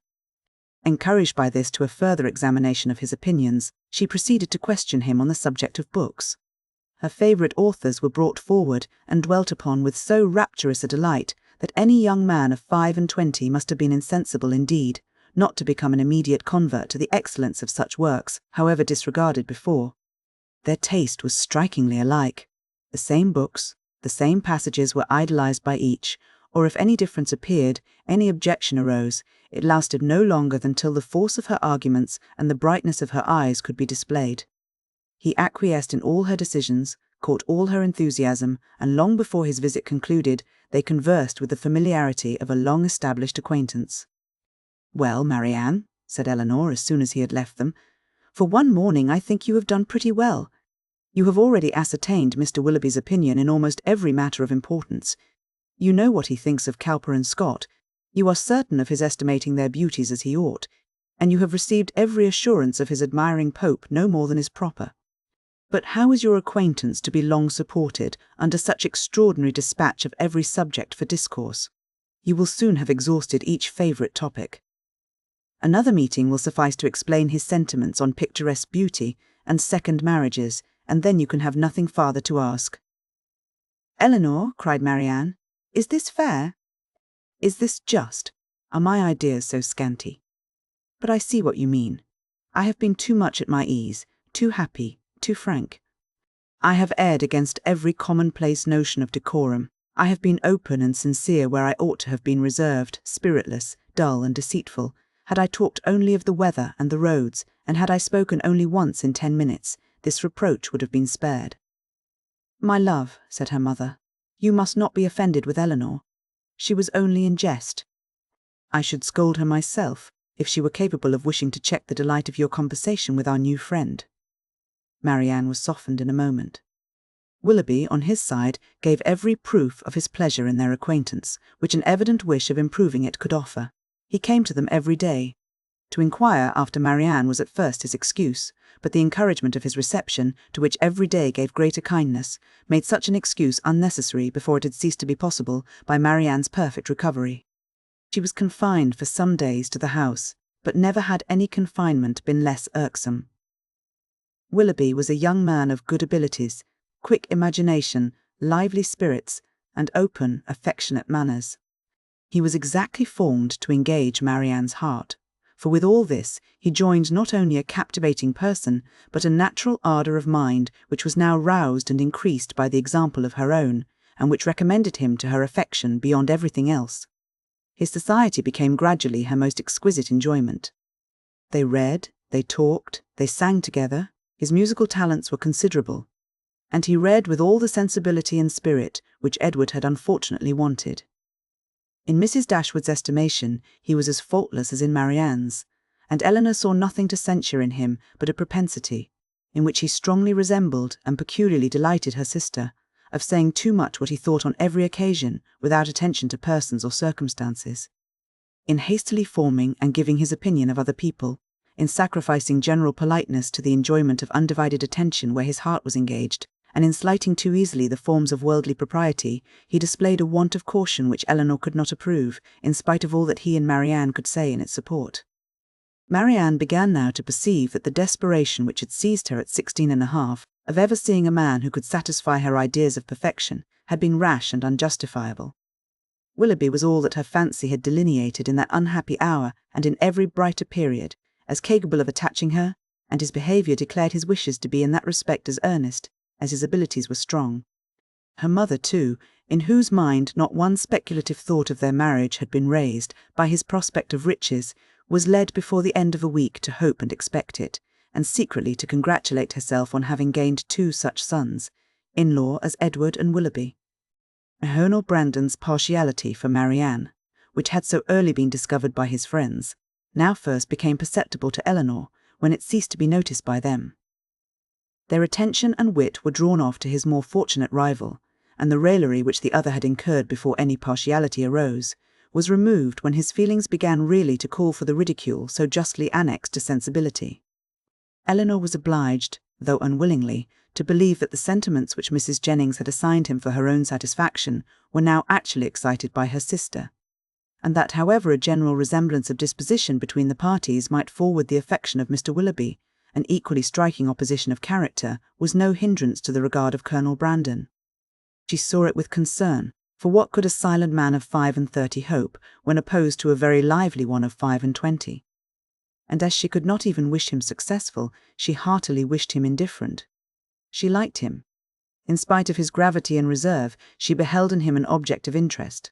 Encouraged by this to a further examination of his opinions, she proceeded to question him on the subject of books. Her favourite authors were brought forward and dwelt upon with so rapturous a delight that any young man of 25 must have been insensible indeed, not to become an immediate convert to the excellence of such works, however disregarded before. Their taste was strikingly alike. The same books, the same passages were idolized by each, or if any difference appeared, any objection arose, it lasted no longer than till the force of her arguments and the brightness of her eyes could be displayed. He acquiesced in all her decisions, caught all her enthusiasm, and long before his visit concluded, they conversed with the familiarity of a long-established acquaintance. "Well, Marianne," said Eleanor as soon as he had left them, "for one morning I think you have done pretty well. You have already ascertained Mr. Willoughby's opinion in almost every matter of importance. You know what he thinks of Cowper and Scott, you are certain of his estimating their beauties as he ought, and you have received every assurance of his admiring Pope no more than is proper. But how is your acquaintance to be long supported under such extraordinary dispatch of every subject for discourse? You will soon have exhausted each favourite topic. Another meeting will suffice to explain his sentiments on picturesque beauty and second marriages, and then you can have nothing farther to ask." "Eleanor," cried Marianne, "is this fair? Is this just? Are my ideas so scanty? But I see what you mean. I have been too much at my ease, too happy, too frank. I have erred against every commonplace notion of decorum. I have been open and sincere where I ought to have been reserved, spiritless, dull, and deceitful. Had I talked only of the weather and the roads, and had I spoken only once in 10 minutes, this reproach would have been spared." "My love," said her mother, "you must not be offended with Eleanor. She was only in jest. I should scold her myself, if she were capable of wishing to check the delight of your conversation with our new friend." Marianne was softened in a moment. Willoughby, on his side, gave every proof of his pleasure in their acquaintance, which an evident wish of improving it could offer. He came to them every day. To inquire after Marianne was at first his excuse, but the encouragement of his reception, to which every day gave greater kindness, made such an excuse unnecessary before it had ceased to be possible by Marianne's perfect recovery. She was confined for some days to the house, but never had any confinement been less irksome. Willoughby was a young man of good abilities, quick imagination, lively spirits, and open, affectionate manners. He was exactly formed to engage Marianne's heart, for with all this he joined not only a captivating person, but a natural ardour of mind which was now roused and increased by the example of her own, and which recommended him to her affection beyond everything else. His society became gradually her most exquisite enjoyment. They read, they talked, they sang together. His musical talents were considerable, and he read with all the sensibility and spirit which Edward had unfortunately wanted. In Mrs. Dashwood's estimation he was as faultless as in Marianne's, and Eleanor saw nothing to censure in him but a propensity, in which he strongly resembled and peculiarly delighted her sister, of saying too much what he thought on every occasion, without attention to persons or circumstances. In hastily forming and giving his opinion of other people, in sacrificing general politeness to the enjoyment of undivided attention where his heart was engaged, and in slighting too easily the forms of worldly propriety, he displayed a want of caution which Eleanor could not approve, in spite of all that he and Marianne could say in its support. Marianne began now to perceive that the desperation which had seized her at 16½ of ever seeing a man who could satisfy her ideas of perfection had been rash and unjustifiable. Willoughby was all that her fancy had delineated in that unhappy hour and in every brighter period, as capable of attaching her, and his behaviour declared his wishes to be in that respect as earnest as his abilities were strong. Her mother, too, in whose mind not one speculative thought of their marriage had been raised by his prospect of riches, was led before the end of a week to hope and expect it, and secretly to congratulate herself on having gained 2 such sons, in-law as Edward and Willoughby. Colonel Brandon's partiality for Marianne, which had so early been discovered by his friends, now first became perceptible to Eleanor, when it ceased to be noticed by them. Their attention and wit were drawn off to his more fortunate rival, and the raillery which the other had incurred before any partiality arose, was removed when his feelings began really to call for the ridicule so justly annexed to sensibility. Eleanor was obliged, though unwillingly, to believe that the sentiments which Mrs. Jennings had assigned him for her own satisfaction were now actually excited by her sister, and that however a general resemblance of disposition between the parties might forward the affection of Mr. Willoughby, an equally striking opposition of character was no hindrance to the regard of Colonel Brandon. She saw it with concern, for what could a silent man of 35 hope when opposed to a very lively one of 25? And as she could not even wish him successful, she heartily wished him indifferent. She liked him. In spite of his gravity and reserve, she beheld in him an object of interest.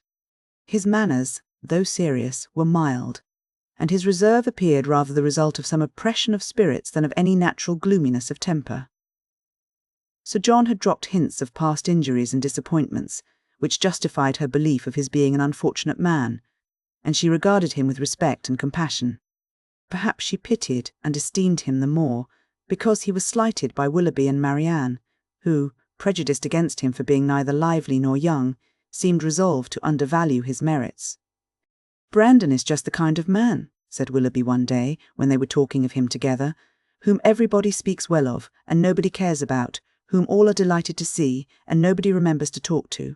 His manners, though serious, were mild, and his reserve appeared rather the result of some oppression of spirits than of any natural gloominess of temper. Sir John had dropped hints of past injuries and disappointments, which justified her belief of his being an unfortunate man, and she regarded him with respect and compassion. Perhaps she pitied and esteemed him the more, because he was slighted by Willoughby and Marianne, who, prejudiced against him for being neither lively nor young, seemed resolved to undervalue his merits. "Brandon is just the kind of man," said Willoughby one day, when they were talking of him together, "whom everybody speaks well of, and nobody cares about, whom all are delighted to see, and nobody remembers to talk to."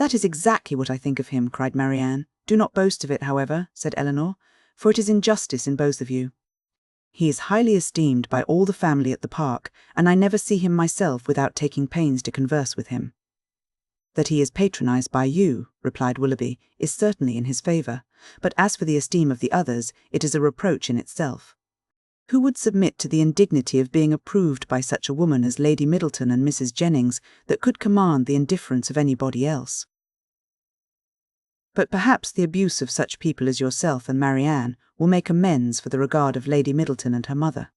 "That is exactly what I think of him," cried Marianne. "Do not boast of it, however," said Eleanor, "for it is injustice in both of you. He is highly esteemed by all the family at the park, and I never see him myself without taking pains to converse with him." "That he is patronized by you," replied Willoughby, "is certainly in his favour, but as for the esteem of the others, it is a reproach in itself. Who would submit to the indignity of being approved by such a woman as Lady Middleton and Mrs. Jennings, that could command the indifference of anybody else? But perhaps the abuse of such people as yourself and Marianne will make amends for the regard of Lady Middleton and her mother.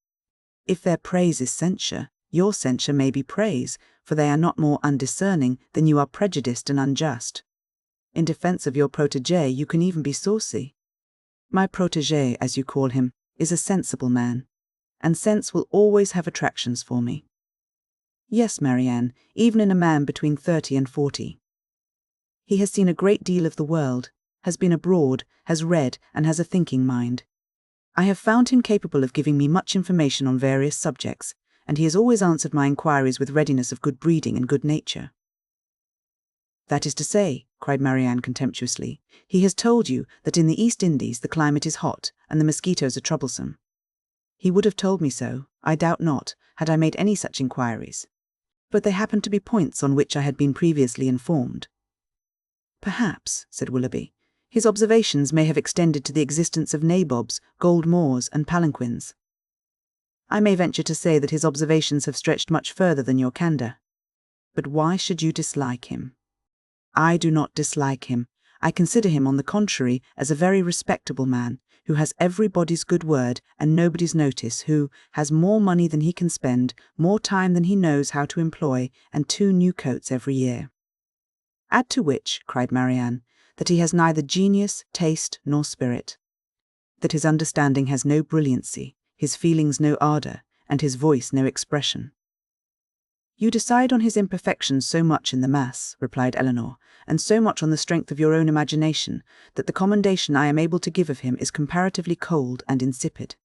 If their praise is censure, your censure may be praise, for they are not more undiscerning than you are prejudiced and unjust. In defence of your protégé you can even be saucy. My protégé, as you call him, is a sensible man, and sense will always have attractions for me. Yes, Marianne, even in a man between 30 and 40. He has seen a great deal of the world, has been abroad, has read, and has a thinking mind. I have found him capable of giving me much information on various subjects, and he has always answered my inquiries with readiness of good breeding and good nature." "That is to say," cried Marianne contemptuously, "he has told you that in the East Indies the climate is hot, and the mosquitoes are troublesome." "He would have told me so, I doubt not, had I made any such inquiries. But they happened to be points on which I had been previously informed." "Perhaps," said Willoughby, "his observations may have extended to the existence of nabobs, gold moors, and palanquins." "I may venture to say that his observations have stretched much further than your candour. But why should you dislike him?" "I do not dislike him. I consider him, on the contrary, as a very respectable man, who has everybody's good word and nobody's notice, who has more money than he can spend, more time than he knows how to employ, and 2 new coats every year. Add to which," cried Marianne, "that he has neither genius, taste, nor spirit. That his understanding has no brilliancy, his feelings no ardour, and his voice no expression." "You decide on his imperfections so much in the mass," replied Eleanor, "and so much on the strength of your own imagination, that the commendation I am able to give of him is comparatively cold and insipid.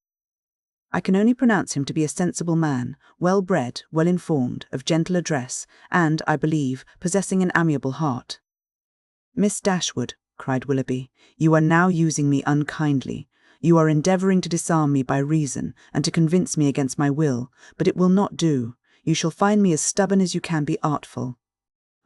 I can only pronounce him to be a sensible man, well bred, well informed, of gentle address, and, I believe, possessing an amiable heart." "Miss Dashwood," cried Willoughby, "you are now using me unkindly. You are endeavouring to disarm me by reason, and to convince me against my will, but it will not do. You shall find me as stubborn as you can be artful.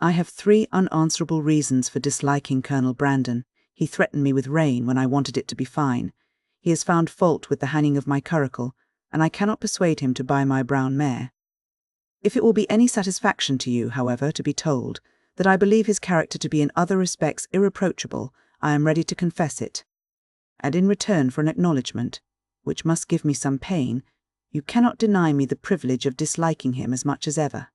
I have 3 unanswerable reasons for disliking Colonel Brandon. He threatened me with rain when I wanted it to be fine. He has found fault with the hanging of my curricle, and I cannot persuade him to buy my brown mare. If it will be any satisfaction to you, however, to be told that I believe his character to be in other respects irreproachable, I am ready to confess it. And in return for an acknowledgment, which must give me some pain, you cannot deny me the privilege of disliking him as much as ever."